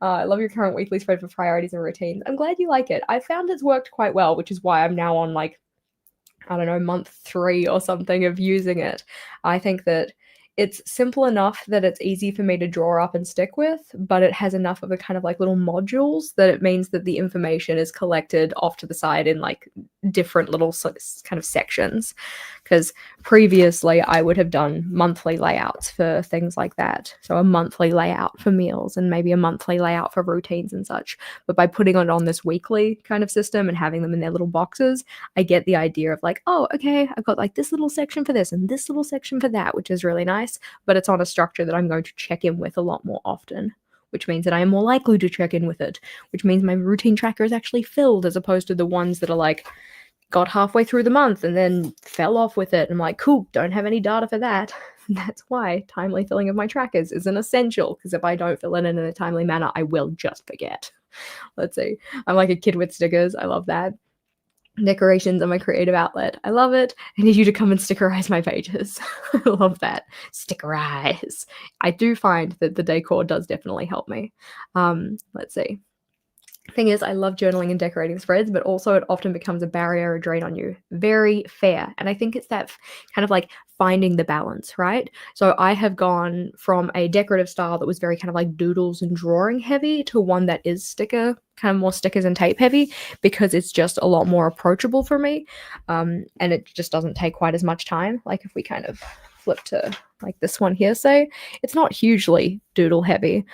I love your current weekly spread for priorities and routines. I'm glad you like it. I found it's worked quite well, which is why I'm now on month 3 or something of using it. I think that it's simple enough that it's easy for me to draw up and stick with, but it has enough of a kind of like little modules that it means that the information is collected off to the side in like different little kind of sections. Because previously I would have done monthly layouts for things like that. So a monthly layout for meals and maybe a monthly layout for routines and such. But by putting it on this weekly kind of system and having them in their little boxes, I get the idea of like, oh, okay, I've got like this little section for this and this little section for that, which is really nice. But it's on a structure that I'm going to check in with a lot more often, which means that I am more likely to check in with it, which means my routine tracker is actually filled as opposed to the ones that are like, got halfway through the month and then fell off with it. I'm like, cool, don't have any data for that. That's why timely filling of my trackers is an essential, because if I don't fill it in a timely manner, I will just forget. Let's see. I'm like a kid with stickers. I love that. Decorations are my creative outlet. I love it. I need you to come and stickerize my pages. I love that. Stickerize. I do find that the decor does definitely help me. Let's see. Thing is, I love journaling and decorating spreads, but also it often becomes a barrier or drain on you. Very fair. And I think it's that kind of like finding the balance, right? So I have gone from a decorative style that was very kind of like doodles and drawing heavy to one that is kind of more stickers and tape heavy, because it's just a lot more approachable for me. And it just doesn't take quite as much time. Like if we kind of flip to like this one here, say, it's not hugely doodle heavy,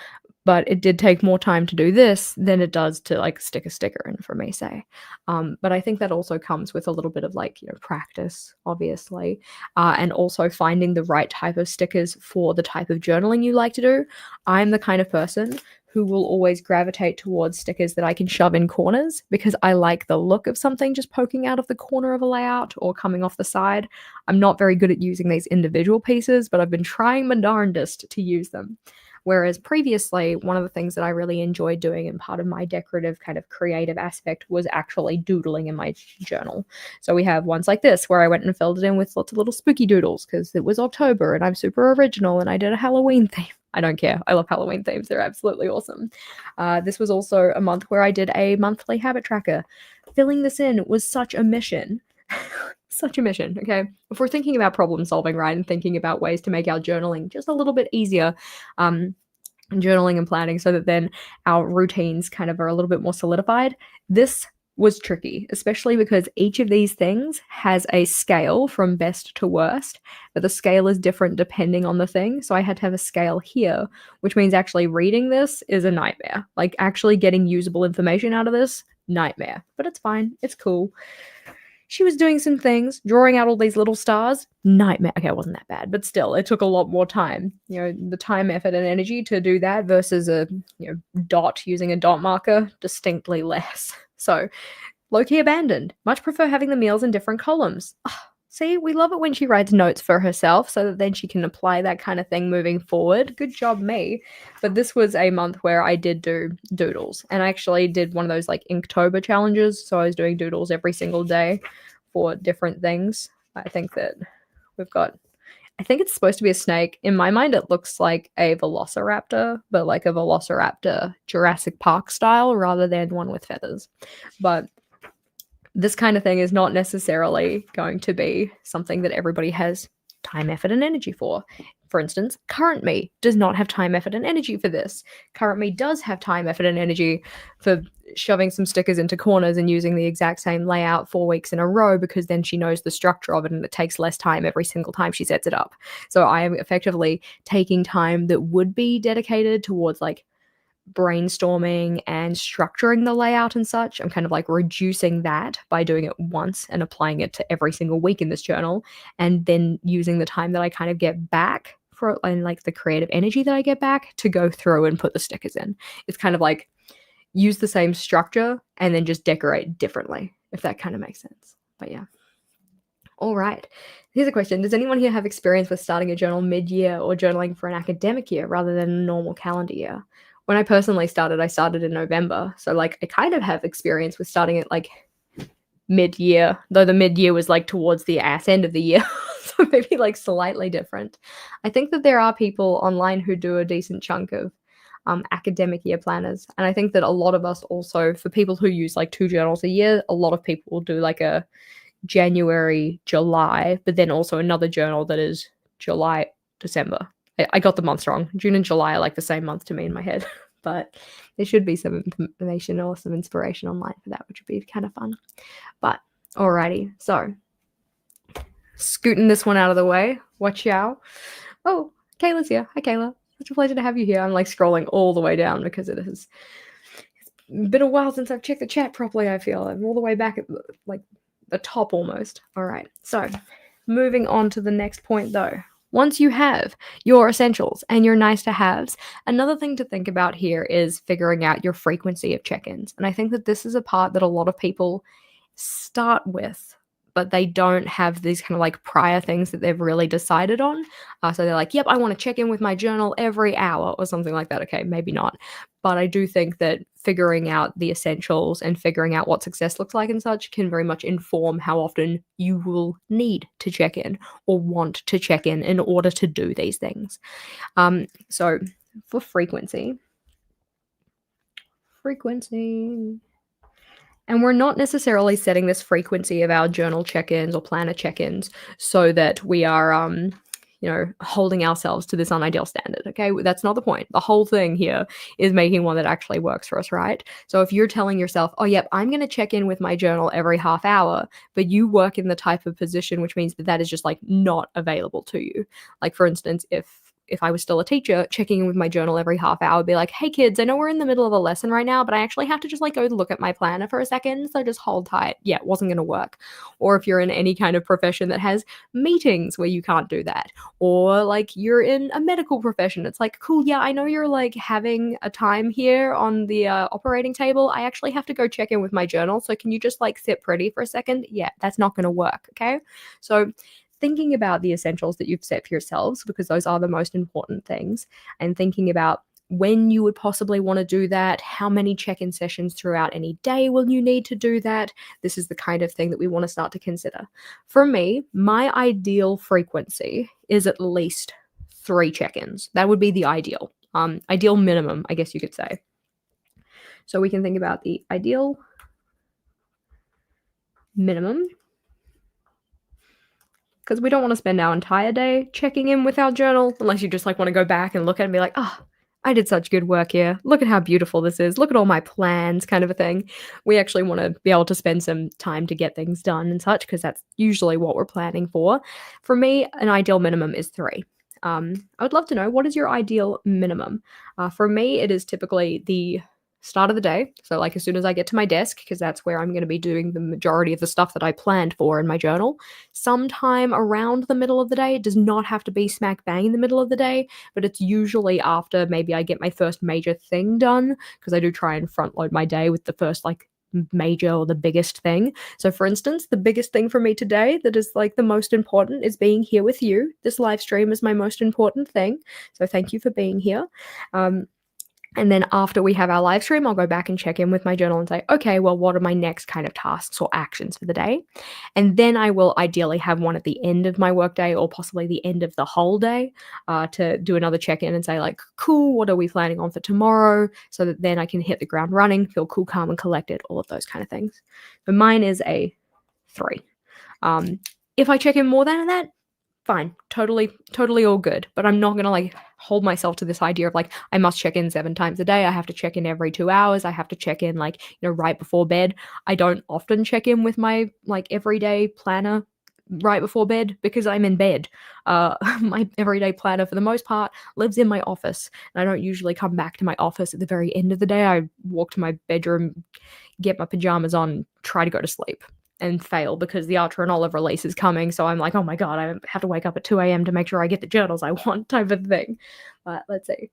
but it did take more time to do this than it does to like stick a sticker in for me, say. But I think that also comes with a little bit of like, practice, obviously, and also finding the right type of stickers for the type of journaling you like to do. I'm the kind of person who will always gravitate towards stickers that I can shove in corners because I like the look of something just poking out of the corner of a layout or coming off the side. I'm not very good at using these individual pieces, but I've been trying my darndest to use them. Whereas previously, one of the things that I really enjoyed doing and part of my decorative kind of creative aspect was actually doodling in my journal. So we have ones like this where I went and filled it in with lots of little spooky doodles because it was October and I'm super original and I did a Halloween theme. I don't care. I love Halloween themes. They're absolutely awesome. This was also a month where I did a monthly habit tracker. Filling this in was such a mission Such a mission, okay? If we're thinking about problem solving, right, and thinking about ways to make our journaling just a little bit easier, um, journaling and planning so that then our routines kind of are a little bit more solidified. This was tricky, especially because each of these things has a scale from best to worst, but the scale is different depending on the thing. So I had to have a scale here, which means actually reading this is a nightmare. Like actually getting usable information out of this, nightmare. But it's fine. It's cool. She was doing some things, drawing out all these little stars. Nightmare. Okay, it wasn't that bad, but still, it took a lot more time. You know, the time, effort, and energy to do that versus a dot using a dot marker, distinctly less. So, low-key abandoned. Much prefer having the meals in different columns. See, we love it when she writes notes for herself so that then she can apply that kind of thing moving forward. Good job, me. But this was a month where I did do doodles, and I actually did one of those like Inktober challenges. So I was doing doodles every single day for different things. I think that we've got, I think it's supposed to be a snake. In my mind, it looks like a velociraptor, but like a velociraptor Jurassic Park style rather than one with feathers. But this kind of thing is not necessarily going to be something that everybody has time, effort, and energy for. For instance, current me does not have time, effort, and energy for this. Current me does have time, effort, and energy for shoving some stickers into corners and using the exact same layout 4 weeks in a row because then she knows the structure of it and it takes less time every single time she sets it up. So I am effectively taking time that would be dedicated towards like brainstorming and structuring the layout and such. I'm kind of like reducing that by doing it once and applying it to every single week in this journal, and then using the time that I kind of get back for and like the creative energy that I get back to go through and put the stickers in. It's kind of like use the same structure and then just decorate differently, if that kind of makes sense. But yeah. All right. Here's a question. Does anyone here have experience with starting a journal mid-year or journaling for an academic year rather than a normal calendar year? When I personally started, I started in November. So like I kind of have experience with starting it like mid-year, though the mid-year was like towards the ass end of the year. So maybe like slightly different. I think that there are people online who do a decent chunk of academic year planners. And I think that a lot of us also, for people who use like 2 journals a year, a lot of people will do like a January, July, but then also another journal that is July, December. I got the months wrong. June and July are like the same month to me in my head, but there should be some information or some inspiration online for that, which would be kind of fun. But alrighty, so scooting this one out of the way. Watch out. Oh, Kayla's here. Hi, Kayla. Such a pleasure to have you here. I'm like scrolling all the way down because it's been a while since I've checked the chat properly, I feel. I'm all the way back at like the top almost. All right, so moving on to the next point though. Once you have your essentials and your nice to haves, another thing to think about here is figuring out your frequency of check-ins. And I think that this is a part that a lot of people start with, but they don't have these kind of like prior things that they've really decided on. So they're like, yep, I want to check in with my journal every hour or something like that. Okay, maybe not. But I do think that figuring out the essentials and figuring out what success looks like and such can very much inform how often you will need to check in or want to check in order to do these things. So for frequency, and we're not necessarily setting this frequency of our journal check-ins or planner check-ins so that we are, holding ourselves to this unideal standard, okay? That's not the point. The whole thing here is making one that actually works for us, right? So if you're telling yourself, oh, yep, I'm going to check in with my journal every half hour, but you work in the type of position which means that is just like not available to you. Like for instance, if I was still a teacher, checking in with my journal every half hour would be like, hey kids, I know we're in the middle of a lesson right now, but I actually have to just like go look at my planner for a second, so just hold tight. Yeah, it wasn't going to work. Or if you're in any kind of profession that has meetings where you can't do that, or like you're in a medical profession, it's like, cool, yeah, I know you're like having a time here on the operating table. I actually have to go check in with my journal, so can you just like sit pretty for a second? Yeah, that's not going to work, okay? So thinking about the essentials that you've set for yourselves, because those are the most important things, and thinking about when you would possibly want to do that, how many check-in sessions throughout any day will you need to do that. This is the kind of thing that we want to start to consider. For me, my ideal frequency is at least 3 check-ins. That would be the ideal minimum, I guess you could say. So we can think about the ideal minimum because we don't want to spend our entire day checking in with our journal unless you just like want to go back and look at it and be like, oh, I did such good work here. Look at how beautiful this is. Look at all my plans, kind of a thing. We actually want to be able to spend some time to get things done and such because that's usually what we're planning for. For me, an ideal minimum is 3. I would love to know, what is your ideal minimum? For me, it is typically the start of the day. So, like, as soon as I get to my desk, because that's where I'm going to be doing the majority of the stuff that I planned for in my journal, sometime around the middle of the day. It does not have to be smack bang in the middle of the day, but it's usually after maybe I get my first major thing done, because I do try and front load my day with the first, like, major or the biggest thing. So for instance, the biggest thing for me today that is like the most important is being here with you. This live stream is my most important thing. So thank you for being here. And then after we have our live stream, I'll go back and check in with my journal and say, okay, well, what are my next kind of tasks or actions for the day? And then I will ideally have one at the end of my workday or possibly the end of the whole day to do another check-in and say like, cool, what are we planning on for tomorrow? So that then I can hit the ground running, feel cool, calm, and collected, all of those kind of things. But mine is a 3. If I check in more than that, fine, totally all good. But I'm not gonna like hold myself to this idea of like I must check in 7 times a day. I have to check in every 2 hours. I have to check in like, right before bed. I don't often check in with my like everyday planner right before bed because I'm in bed. My everyday planner for the most part lives in my office, and I don't usually come back to my office at the very end of the day. I walk to my bedroom, get my pajamas on, try to go to sleep, and fail because the Archer and Olive release is coming. So I'm like, oh my God, I have to wake up at 2 a.m. to make sure I get the journals I want, type of thing. But let's see.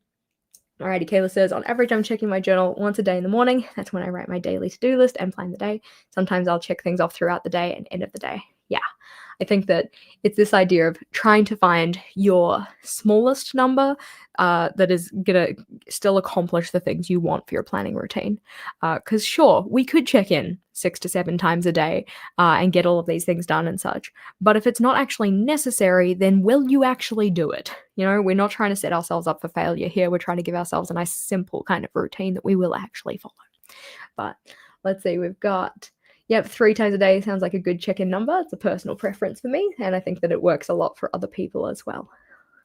Alrighty, Kayla says, on average, I'm checking my journal once a day in the morning. That's when I write my daily to-do list and plan the day. Sometimes I'll check things off throughout the day and end of the day. Yeah, I think that it's this idea of trying to find your smallest number that is going to still accomplish the things you want for your planning routine. Because sure, we could check in 6 to 7 times a day and get all of these things done and such. But if it's not actually necessary, then will you actually do it? We're not trying to set ourselves up for failure here. We're trying to give ourselves a nice, simple kind of routine that we will actually follow. But let's see, we've got, 3 times a day sounds like a good check-in number. It's a personal preference for me, and I think that it works a lot for other people as well.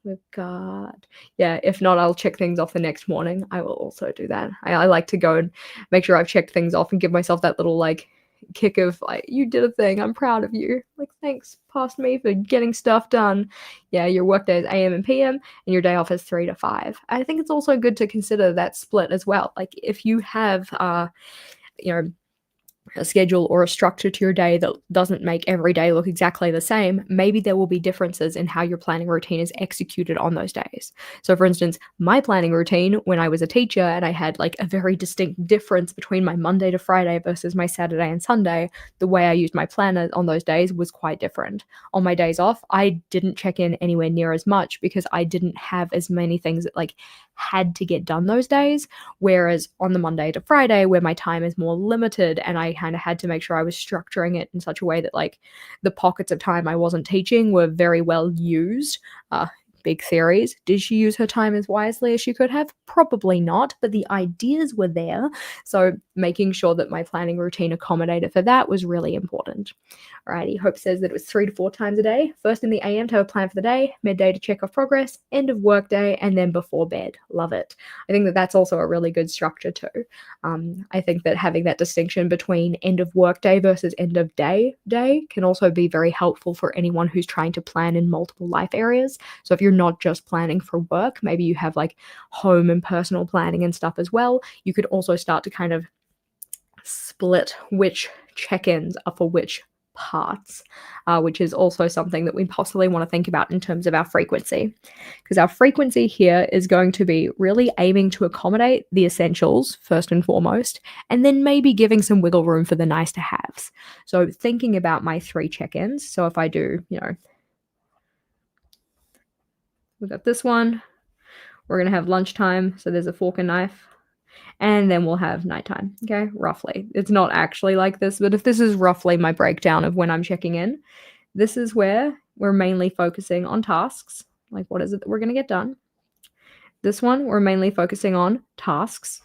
We've got, if not, I'll check things off the next morning. I will also do that. I like to go and make sure I've checked things off and give myself that little like kick of like, you did a thing, I'm proud of you. Like, thanks past me for getting stuff done. Your work day is AM and PM and your day off is 3 to 5. I think it's also good to consider that split as well. Like if you have a schedule or a structure to your day that doesn't make every day look exactly the same, maybe there will be differences in how your planning routine is executed on those days. So for instance, my planning routine when I was a teacher and I had like a very distinct difference between my Monday to Friday versus my Saturday and Sunday, the way I used my planner on those days was quite different. On my days off, I didn't check in anywhere near as much because I didn't have as many things that like had to get done those days. Whereas on the Monday to Friday, where my time is more limited and I kind of had to make sure I was structuring it in such a way that like the pockets of time I wasn't teaching were very well used. Big theories. Did she use her time as wisely as she could have? Probably not, but the ideas were there. So making sure that my planning routine accommodated for that was really important. Alrighty, Hope says that it was 3 to 4 times a day. First in the AM to have a plan for the day, midday to check off progress, end of work day, and then before bed. Love it. I think that that's also a really good structure too. I think that having that distinction between end of work day versus end of day can also be very helpful for anyone who's trying to plan in multiple life areas. So if you're not just planning for work, maybe you have like home and personal planning and stuff as well, you could also start to kind of split which check-ins are for which parts, which is also something that we possibly want to think about in terms of our frequency, because our frequency here is going to be really aiming to accommodate the essentials first and foremost, and then maybe giving some wiggle room for the nice to haves. So thinking about my 3 check-ins, so if I do, we've got this one, we're going to have lunchtime, so there's a fork and knife, and then we'll have nighttime, okay, roughly. It's not actually like this, but if this is roughly my breakdown of when I'm checking in, this is where we're mainly focusing on tasks, like what is it that we're going to get done. This one, we're mainly focusing on tasks.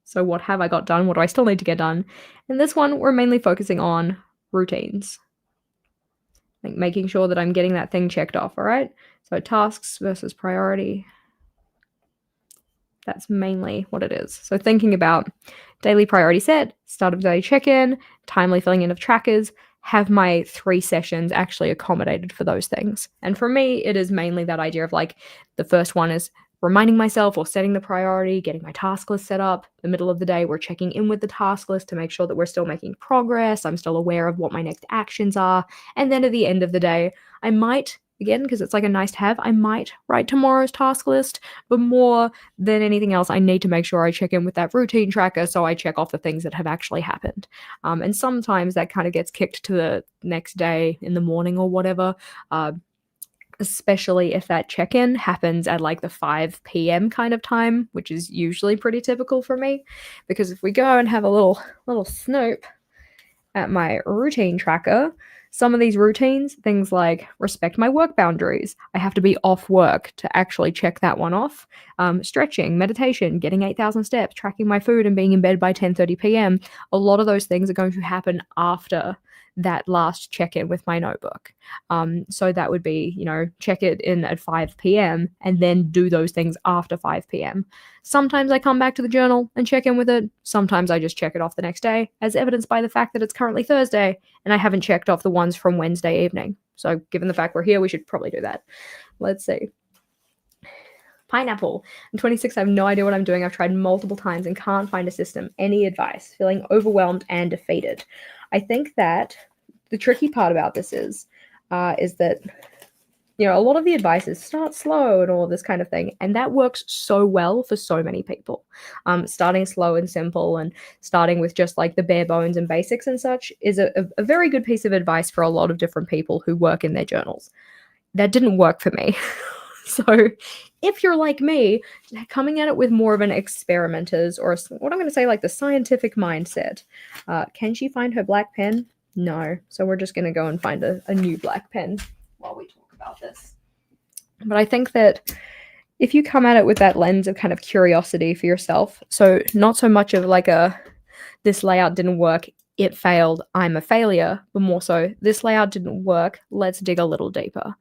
So what have I got done? What do I still need to get done? And this one, we're mainly focusing on routines. like making sure that I'm getting that thing checked off, all right? So tasks versus priority. That's mainly what it is. So thinking about daily priority set, start of day check-in, timely filling in of trackers, have my 3 sessions actually accommodated for those things. And for me, it is mainly that idea of like the first one is reminding myself or setting the priority, getting my task list set up. The middle of the day, we're checking in with the task list to make sure that we're still making progress. I'm still aware of what my next actions are. And then at the end of the day, I might, again, because it's like a nice to have, I might write tomorrow's task list, but more than anything else, I need to make sure I check in with that routine tracker so I check off the things that have actually happened. And sometimes that kind of gets kicked to the next day in the morning or whatever. Especially if that check-in happens at like the 5 p.m. kind of time, which is usually pretty typical for me. Because if we go and have a little snoop at my routine tracker, some of these routines, things like respect my work boundaries. I have to be off work to actually check that one off. Stretching, meditation, getting 8,000 steps, tracking my food and being in bed by 10:30 p.m. A lot of those things are going to happen after that last check-in with my notebook. So that would be, check it in at 5 p.m. and then do those things after 5 p.m. Sometimes I come back to the journal and check in with it. Sometimes I just check it off the next day, as evidenced by the fact that it's currently Thursday and I haven't checked off the ones from Wednesday evening. So given the fact we're here, we should probably do that. Let's see. Pineapple. I'm 26. I have no idea what I'm doing. I've tried multiple times and can't find a system. Any advice? Feeling overwhelmed and defeated. I think that the tricky part about this is that a lot of the advice is start slow and all this kind of thing, and that works so well for so many people. Starting slow and simple and starting with just like the bare bones and basics and such is a very good piece of advice for a lot of different people who work in their journals. That didn't work for me. So if you're like me, coming at it with more of an experimenter's or what I'm going to say like the scientific mindset. Can she find her black pen? No. So we're just going to go and find a new black pen while we talk about this. But I think that if you come at it with that lens of kind of curiosity for yourself, so not so much of like this layout didn't work, it failed, I'm a failure, but more so, this layout didn't work, let's dig a little deeper.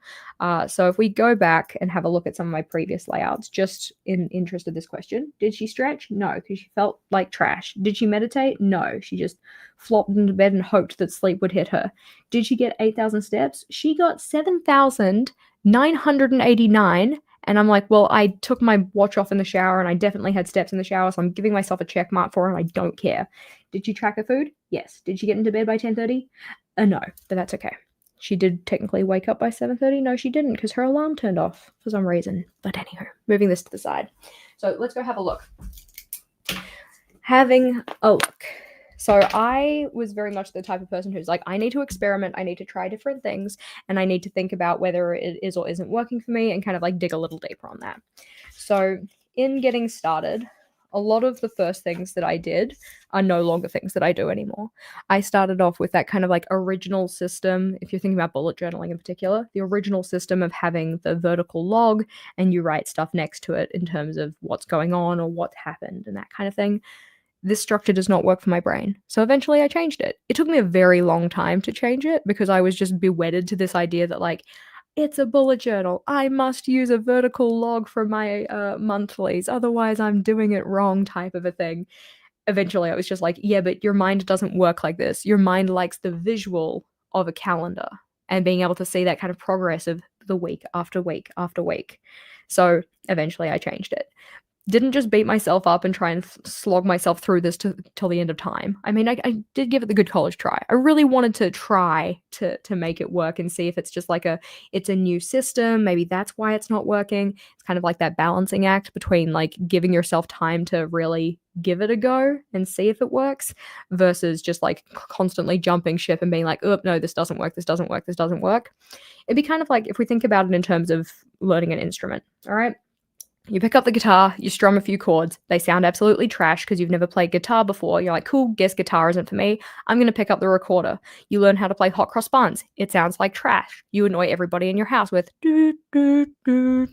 So if we go back and have a look at some of my previous layouts, just in interest of this question, did she stretch? No, because she felt like trash. Did she meditate? No, she just flopped into bed and hoped that sleep would hit her. Did she get 8,000 steps? She got 7,989. And I'm like, well, I took my watch off in the shower and I definitely had steps in the shower, so I'm giving myself a check mark for it and I don't care. Did she track her food? Yes. Did she get into bed by 10:30? No, but that's okay. She did technically wake up by 7:30. No, she didn't because her alarm turned off for some reason. But anyhow, moving this to the side. So let's go have a look. Having a look. So I was very much the type of person who's like, I need to experiment, I need to try different things, and I need to think about whether it is or isn't working for me and kind of like dig a little deeper on that. So in getting started, a lot of the first things that I did are no longer things that I do anymore. I started off with that kind of like original system, if you're thinking about bullet journaling in particular, the original system of having the vertical log and you write stuff next to it in terms of what's going on or what happened and that kind of thing. This structure does not work for my brain. So eventually I changed it. It took me a very long time to change it because I was just wedded to this idea that like, it's a bullet journal. I must use a vertical log for my monthlies. Otherwise I'm doing it wrong type of a thing. Eventually I was just like, yeah, but your mind doesn't work like this. Your mind likes the visual of a calendar and being able to see that kind of progress of the week after week after week. So eventually I changed it. Didn't just beat myself up and try and slog myself through this till the end of time. I mean, I did give it the good college try. I really wanted to try to make it work and see if it's just like it's a new system. Maybe that's why it's not working. It's kind of like that balancing act between like giving yourself time to really give it a go and see if it works versus just like constantly jumping ship and being like, oh, no, this doesn't work, this doesn't work, this doesn't work. It'd be kind of like if we think about it in terms of learning an instrument, all right? You pick up the guitar, you strum a few chords, they sound absolutely trash because you've never played guitar before. You're like, cool, guess guitar isn't for me. I'm going to pick up the recorder. You learn how to play hot cross buns. It sounds like trash. You annoy everybody in your house with do, do, do,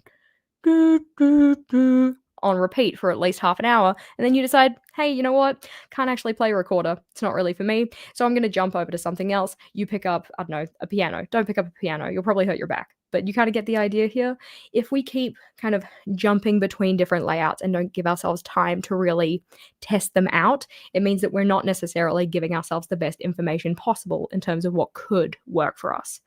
do, do, do. on repeat for at least half an hour, and then you decide, hey, you know what? Can't actually play a recorder. It's not really for me. So I'm going to jump over to something else. You pick up, I don't know, a piano. Don't pick up a piano. You'll probably hurt your back. But you kind of get the idea here. If we keep kind of jumping between different layouts and don't give ourselves time to really test them out, it means that we're not necessarily giving ourselves the best information possible in terms of what could work for us.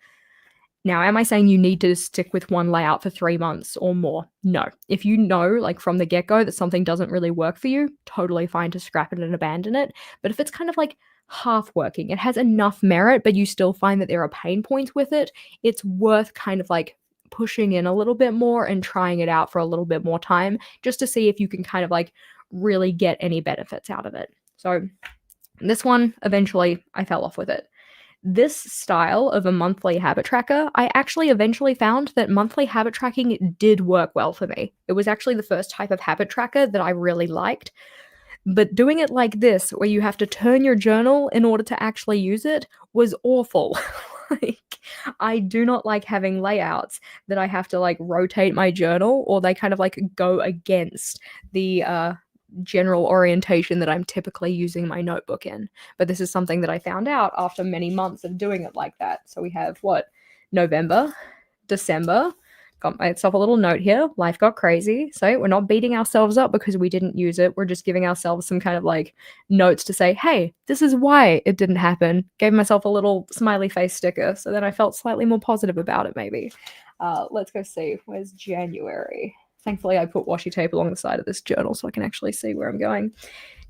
Now, am I saying you need to stick with one layout for 3 months or more? No. If you know, like from the get-go, that something doesn't really work for you, totally fine to scrap it and abandon it. But if it's kind of like half working, it has enough merit, but you still find that there are pain points with it, it's worth kind of like pushing in a little bit more and trying it out for a little bit more time just to see if you can kind of like really get any benefits out of it. So this one, eventually, I fell off with it. This style of a monthly habit tracker, I actually eventually found that monthly habit tracking did work well for me. It was actually the first type of habit tracker that I really liked. But doing it like this, where you have to turn your journal in order to actually use it, was awful. Like, I do not like having layouts that I have to like rotate my journal, or they kind of like go against the general orientation that I'm typically using my notebook in. But this is something that I found out after many months of doing it like that. So we have November, December. Got myself a little note here. Life got crazy. So we're not beating ourselves up because we didn't use it. We're just giving ourselves some kind of like notes to say, hey, this is why it didn't happen. Gave myself a little smiley face sticker. So then I felt slightly more positive about it, maybe. Let's go see. Where's January? Thankfully, I put washi tape along the side of this journal so I can actually see where I'm going.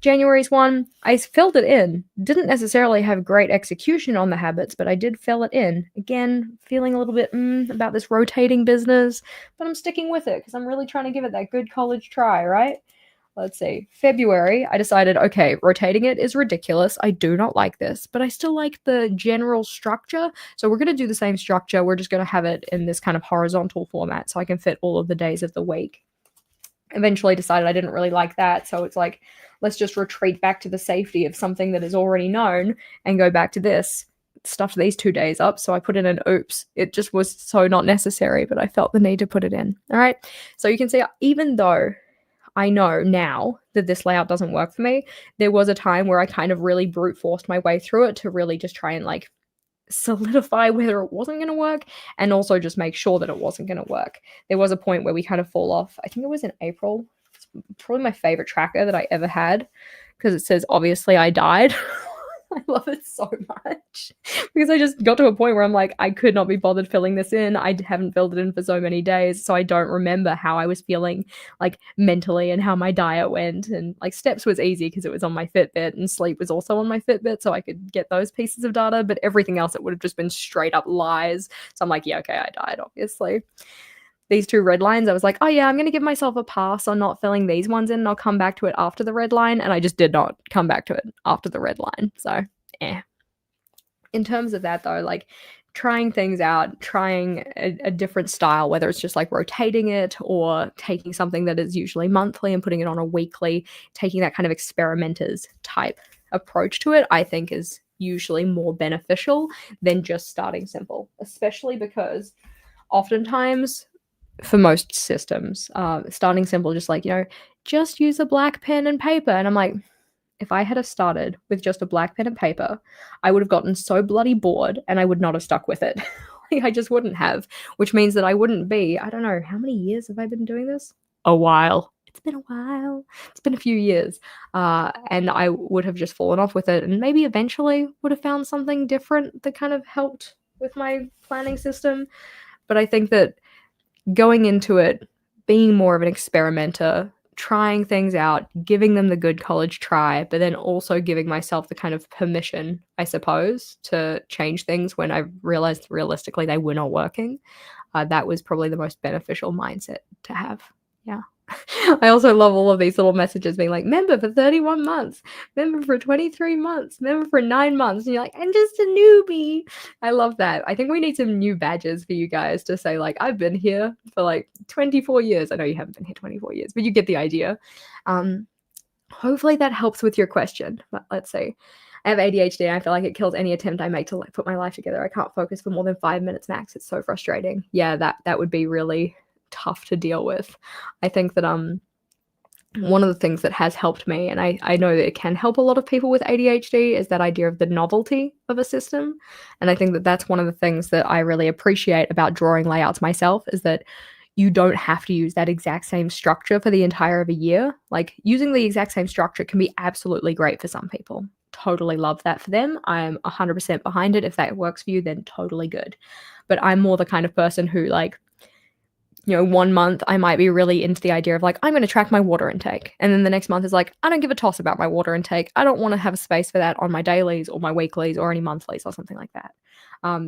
January's one, I filled it in. Didn't necessarily have great execution on the habits, but I did fill it in. Again, feeling a little bit about this rotating business, but I'm sticking with it because I'm really trying to give it that good college try, right? Let's see. February, I decided, okay, rotating it is ridiculous. I do not like this, but I still like the general structure. So we're going to do the same structure. We're just going to have it in this kind of horizontal format so I can fit all of the days of the week. Eventually decided I didn't really like that. So it's like, let's just retreat back to the safety of something that is already known and go back to this. Stuffed these 2 days up. So I put in an oops. It just was so not necessary, but I felt the need to put it in. All right. So you can see, even though I know now that this layout doesn't work for me, there was a time where I kind of really brute forced my way through it to really just try and like solidify whether it wasn't going to work and also just make sure that it wasn't going to work. There was a point where we kind of fall off. I think it was in April. It's probably my favorite tracker that I ever had because it says, obviously I died. I love it so much because I just got to a point where I'm like, I could not be bothered filling this in. I haven't filled it in for so many days, so I don't remember how I was feeling like mentally and how my diet went. And like steps was easy because it was on my Fitbit, and sleep was also on my Fitbit, so I could get those pieces of data. But everything else, it would have just been straight up lies. So I'm like, yeah, okay, I died, obviously. These 2 red lines, I was like, oh yeah, I'm going to give myself a pass on not filling these ones in, and I'll come back to it after the red line. And I just did not come back to it after the red line. So, in terms of that though, like trying things out, trying a different style, whether it's just like rotating it or taking something that is usually monthly and putting it on a weekly, taking that kind of experimenters type approach to it, I think is usually more beneficial than just starting simple, especially because oftentimes for most systems, starting simple, just like, just use a black pen and paper. And I'm like, if I had have started with just a black pen and paper, I would have gotten so bloody bored and I would not have stuck with it. Like, I just wouldn't have, which means that I wouldn't be, I don't know, how many years have I been doing this? A while. It's been a while. It's been a few years. And I would have just fallen off with it and maybe eventually would have found something different that kind of helped with my planning system. But I think that going into it, being more of an experimenter, trying things out, giving them the good college try, but then also giving myself the kind of permission, I suppose, to change things when I realized realistically they were not working. That was probably the most beneficial mindset to have. Yeah. I also love all of these little messages being like, member for 31 months, member for 23 months, member for 9 months. And you're like, I'm just a newbie. I love that. I think we need some new badges for you guys to say, like, I've been here for like 24 years. I know you haven't been here 24 years, but you get the idea. Hopefully that helps with your question. But let's see. I have ADHD and I feel like it kills any attempt I make to like put my life together. I can't focus for more than 5 minutes max. It's so frustrating. Yeah, that would be really tough to deal with. I think that one of the things that has helped me, and I know that it can help a lot of people with ADHD, is that idea of the novelty of a system. And I think that that's one of the things that I really appreciate about drawing layouts myself, is that you don't have to use that exact same structure for the entire of a year. Like, using the exact same structure can be absolutely great for some people. Totally love that for them. I'm 100% behind it. If that works for you, then totally good. But I'm more the kind of person who, like, 1 month I might be really into the idea of like, I'm going to track my water intake. And then the next month is like, I don't give a toss about my water intake. I don't want to have a space for that on my dailies or my weeklies or any monthlies or something like that.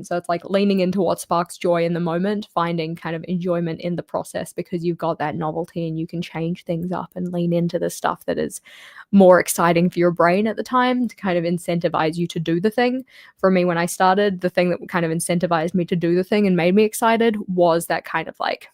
So it's like leaning into what sparks joy in the moment, finding kind of enjoyment in the process, because you've got that novelty and you can change things up and lean into the stuff that is more exciting for your brain at the time to kind of incentivize you to do the thing. For me, when I started, the thing that kind of incentivized me to do the thing and made me excited was that kind of like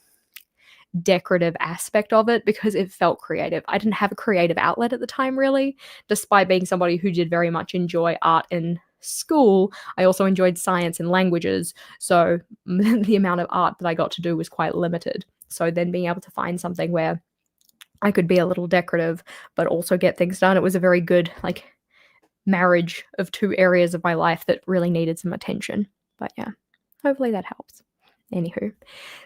decorative aspect of it, because it felt creative. I didn't have a creative outlet at the time, really, despite being somebody who did very much enjoy art in school. I also enjoyed science and languages, so the amount of art that I got to do was quite limited. So then being able to find something where I could be a little decorative but also get things done, it was a very good like marriage of two areas of my life that really needed some attention. But yeah, hopefully that helps. Anywho,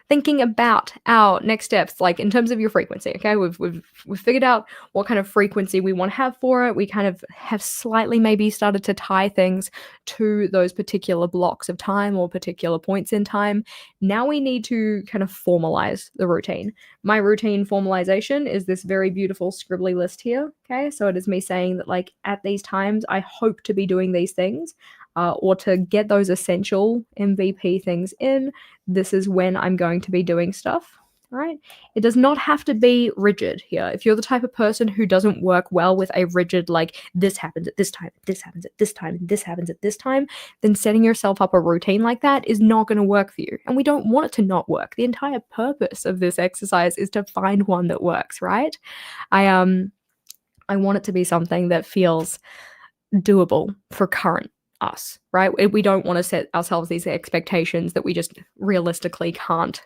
thinking about our next steps, like in terms of your frequency. Okay, we've figured out what kind of frequency we want to have for it. We kind of have slightly maybe started to tie things to those particular blocks of time or particular points in time. Now we need to kind of formalize the routine. My routine formalization is this very beautiful scribbly list here. Okay, so it is me saying that like at these times I hope to be doing these things. Or to get those essential MVP things in, this is when I'm going to be doing stuff, right? It does not have to be rigid here. If you're the type of person who doesn't work well with a rigid, like, this happens at this time, this happens at this time, and this happens at this time, then setting yourself up a routine like that is not going to work for you. And we don't want it to not work. The entire purpose of this exercise is to find one that works, right? I want it to be something that feels doable for current us, right? We don't want to set ourselves these expectations that we just realistically can't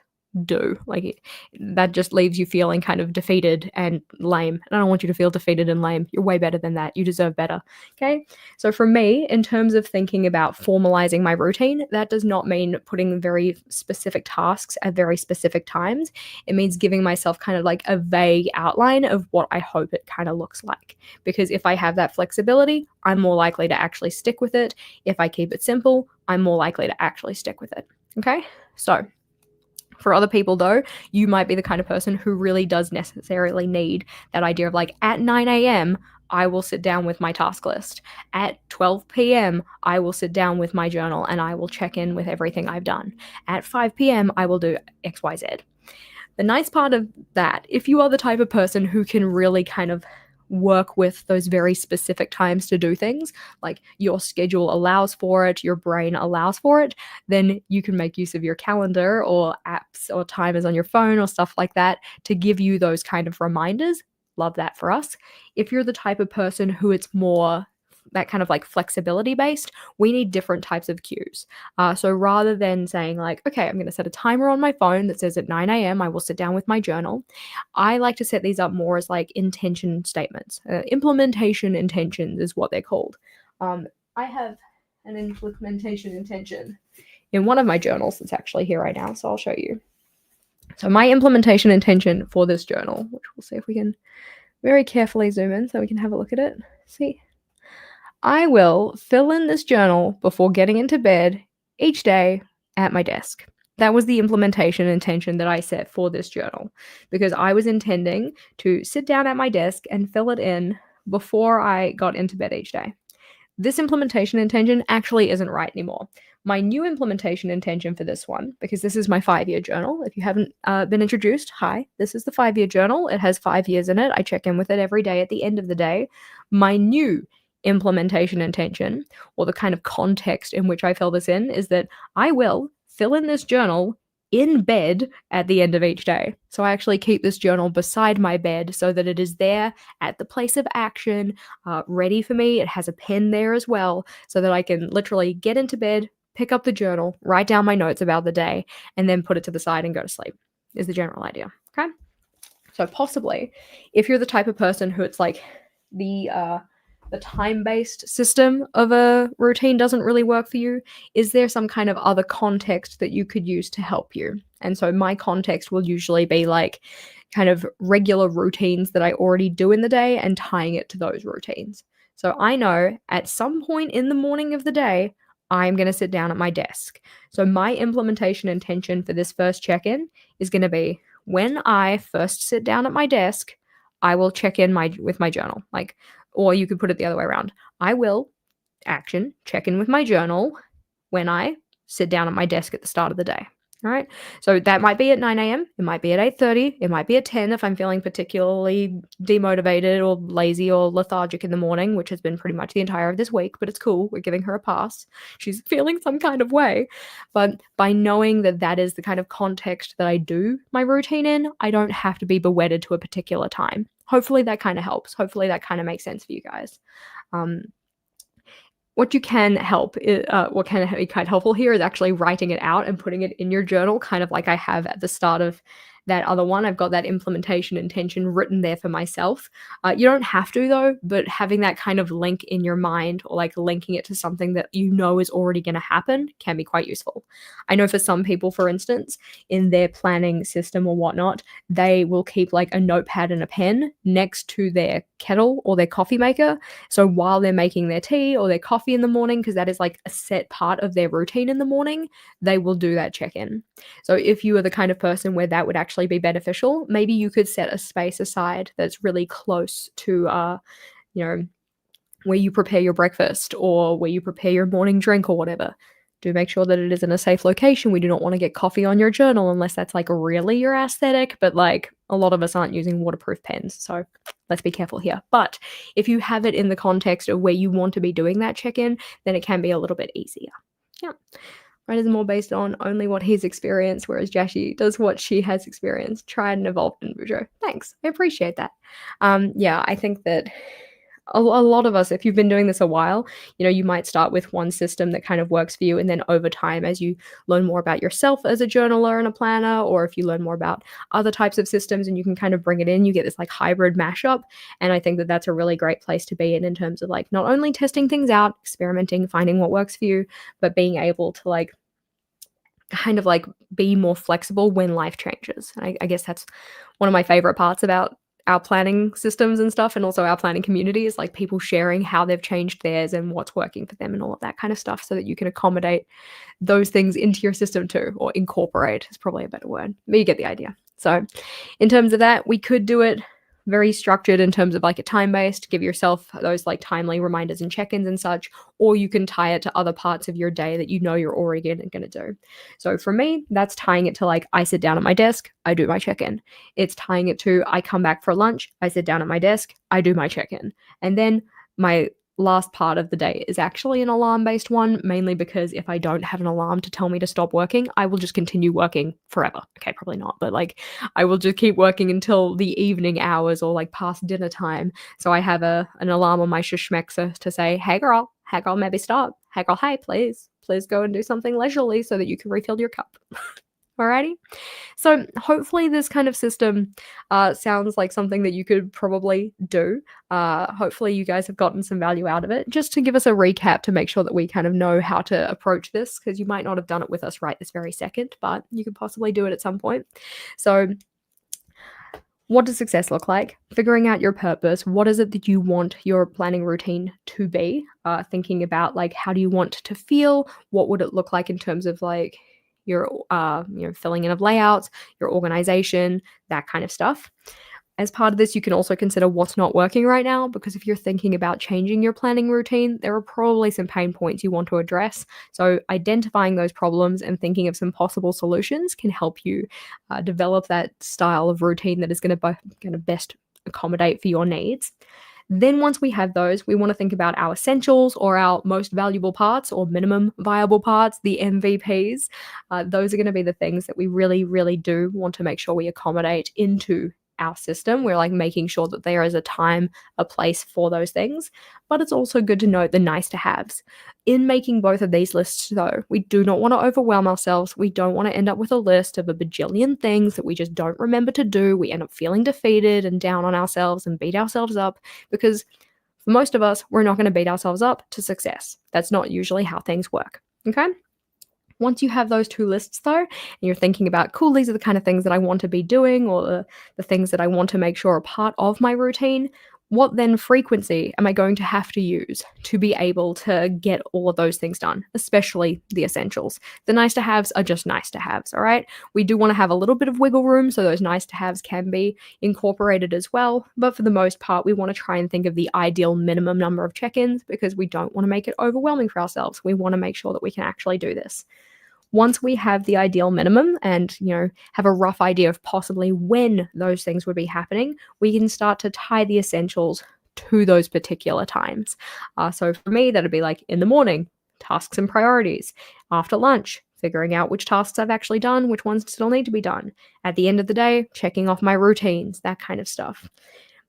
do. Like, that just leaves you feeling kind of defeated and lame. And I don't want you to feel defeated and lame. You're way better than that. You deserve better. Okay. So for me, in terms of thinking about formalizing my routine, that does not mean putting very specific tasks at very specific times. It means giving myself kind of like a vague outline of what I hope it kind of looks like. Because if I have that flexibility, I'm more likely to actually stick with it. If I keep it simple, I'm more likely to actually stick with it. Okay. So for other people, though, you might be the kind of person who really does necessarily need that idea of like, at 9 a.m., I will sit down with my task list. At 12 p.m., I will sit down with my journal and I will check in with everything I've done. At 5 p.m., I will do XYZ. The nice part of that, if you are the type of person who can really kind of work with those very specific times to do things, like your schedule allows for it, your brain allows for it, then you can make use of your calendar or apps or timers on your phone or stuff like that to give you those kind of reminders. Love that for us. If you're the type of person who it's more that kind of like flexibility based, we need different types of cues. So rather than saying like, okay, I'm going to set a timer on my phone that says at 9 a.m. I will sit down with my journal, I like to set these up more as like intention statements. Implementation intentions is what they're called. I have an implementation intention in one of my journals that's actually here right now, so I'll show you. So my implementation intention for this journal, which we'll see if we can very carefully zoom in so we can have a look at it. See? I will fill in this journal before getting into bed each day at my desk. That was the implementation intention that I set for this journal, because I was intending to sit down at my desk and fill it in before I got into bed each day. This implementation intention actually isn't right anymore. My new implementation intention for this one, because this is my 5-year journal. If you haven't been introduced, hi, this is the 5-year journal. It has 5 years in it. I check in with it every day at the end of the day. My new implementation intention, or the kind of context in which I fill this in, is that I will fill in this journal in bed at the end of each day. So I actually keep this journal beside my bed so that it is there at the place of action, ready for me. It has a pen there as well, so that I can literally get into bed, pick up the journal, write down my notes about the day, and then put it to the side and go to sleep, is the general idea. Okay? So possibly, if you're the type of person who it's like the time-based system of a routine doesn't really work for you, is there some kind of other context that you could use to help you? And so my context will usually be like kind of regular routines that I already do in the day and tying it to those routines. So I know at some point in the morning of the day, I'm going to sit down at my desk. So my implementation intention for this first check-in is going to be when I first sit down at my desk, I will check in with my journal. Like, or you could put it the other way around. I will check in with my journal when I sit down at my desk at the start of the day. All right. So that might be at 9 a.m. It might be at 8:30. It might be at 10 if I'm feeling particularly demotivated or lazy or lethargic in the morning, which has been pretty much the entire of this week, but it's cool. We're giving her a pass. She's feeling some kind of way. But by knowing that that is the kind of context that I do my routine in, I don't have to be wedded to a particular time. Hopefully that kind of helps. Hopefully that kind of makes sense for you guys. What can be quite helpful here is actually writing it out and putting it in your journal, kind of like I have at the start of that other one. I've got that implementation intention written there for myself. You don't have to though, but having that kind of link in your mind or like linking it to something that you know is already going to happen can be quite useful. I know for some people, for instance, in their planning system or whatnot, they will keep like a notepad and a pen next to their kettle or their coffee maker. So while they're making their tea or their coffee in the morning, because that is like a set part of their routine in the morning, they will do that check-in. So if you are the kind of person where that would actually be beneficial, maybe you could set a space aside that's really close to, where you prepare your breakfast or where you prepare your morning drink or whatever. Do make sure that it is in a safe location. We do not want to get coffee on your journal unless that's like really your aesthetic, but like a lot of us aren't using waterproof pens. So let's be careful here. But if you have it in the context of where you want to be doing that check-in, then it can be a little bit easier. Yeah. Right is more based on only what he's experienced, whereas Jashii does what she has experienced, tried and evolved in Bujo. Thanks. I appreciate that. I think that a lot of us, if you've been doing this a while, you might start with one system that kind of works for you. And then over time, as you learn more about yourself as a journaler and a planner, or if you learn more about other types of systems and you can kind of bring it in, you get this like hybrid mashup. And I think that that's a really great place to be in terms of like not only testing things out, experimenting, finding what works for you, but being able to like kind of like be more flexible when life changes. I guess that's one of my favorite parts about our planning systems and stuff, and also our planning community, is like people sharing how they've changed theirs and what's working for them and all of that kind of stuff, so that you can accommodate those things into your system too, or incorporate is probably a better word, but you get the idea. So in terms of that, we could do it very structured in terms of like a time-based, give yourself those like timely reminders and check-ins and such, or you can tie it to other parts of your day that you know you're already going to do. So for me, that's tying it to like I sit down at my desk, I do my check-in. It's tying it to I come back for lunch, I sit down at my desk, I do my check-in. And then my last part of the day is actually an alarm-based one, mainly because if I don't have an alarm to tell me to stop working, I will just continue working forever. Okay, probably not, but like I will just keep working until the evening hours or like past dinner time. So I have an alarm on my shishmexer to say, hey girl, maybe stop. Hey girl, hey, please go and do something leisurely so that you can refill your cup. Alrighty. So hopefully this kind of system sounds like something that you could probably do. Hopefully you guys have gotten some value out of it. Just to give us a recap to make sure that we kind of know how to approach this, because you might not have done it with us right this very second, but you could possibly do it at some point. So what does success look like? Figuring out your purpose. What is it that you want your planning routine to be? Thinking about like how do you want to feel? What would it look like in terms of like your filling in of layouts, your organization, that kind of stuff. As part of this, you can also consider what's not working right now, because if you're thinking about changing your planning routine, there are probably some pain points you want to address. So identifying those problems and thinking of some possible solutions can help you develop that style of routine that is going to best accommodate for your needs. Then once we have those, we want to think about our essentials or our most valuable parts or minimum viable parts, the MVPs. Those are going to be the things that we really, really do want to make sure we accommodate into our system. We're like making sure that there is a time, a place for those things. But it's also good to note the nice to haves. In making both of these lists, though, we do not want to overwhelm ourselves. We don't want to end up with a list of a bajillion things that we just don't remember to do. We end up feeling defeated and down on ourselves and beat ourselves up because for most of us, we're not going to beat ourselves up to success. That's not usually how things work. Okay? Once you have those two lists, though, and you're thinking about, cool, these are the kind of things that I want to be doing or the things that I want to make sure are part of my routine, what then frequency am I going to have to use to be able to get all of those things done, especially the essentials? The nice to haves are just nice to haves, all right? We do want to have a little bit of wiggle room, so those nice to haves can be incorporated as well. But for the most part, we want to try and think of the ideal minimum number of check ins because we don't want to make it overwhelming for ourselves. We want to make sure that we can actually do this. Once we have the ideal minimum and, have a rough idea of possibly when those things would be happening, we can start to tie the essentials to those particular times. So for me, that'd be like in the morning, tasks and priorities. After lunch, figuring out which tasks I've actually done, which ones still need to be done. At the end of the day, checking off my routines, that kind of stuff.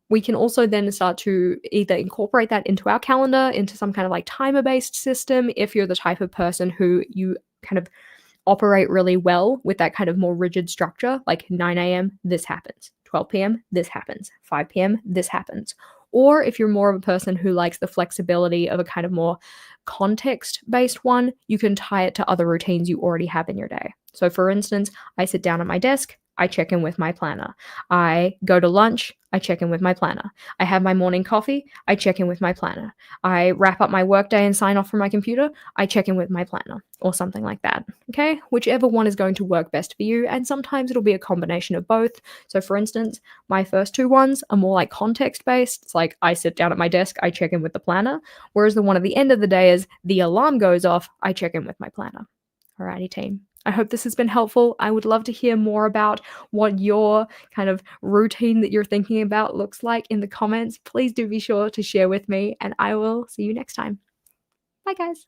We can also then start to either incorporate that into our calendar, into some kind of like timer-based system, if you're the type of person who you kind of operate really well with that kind of more rigid structure, like 9 a.m., this happens, 12 p.m., this happens, 5 p.m., this happens. Or if you're more of a person who likes the flexibility of a kind of more context-based one, you can tie it to other routines you already have in your day. So for instance, I sit down at my desk, I check in with my planner. I go to lunch, I check in with my planner. I have my morning coffee, I check in with my planner. I wrap up my workday and sign off from my computer, I check in with my planner, or something like that. Okay? Whichever one is going to work best for you, and sometimes it'll be a combination of both. So for instance, my first two ones are more like context-based. It's like I sit down at my desk, I check in with the planner, whereas the one at the end of the day is the alarm goes off, I check in with my planner. Alrighty, team. I hope this has been helpful. I would love to hear more about what your kind of routine that you're thinking about looks like in the comments. Please do be sure to share with me, and I will see you next time. Bye, guys.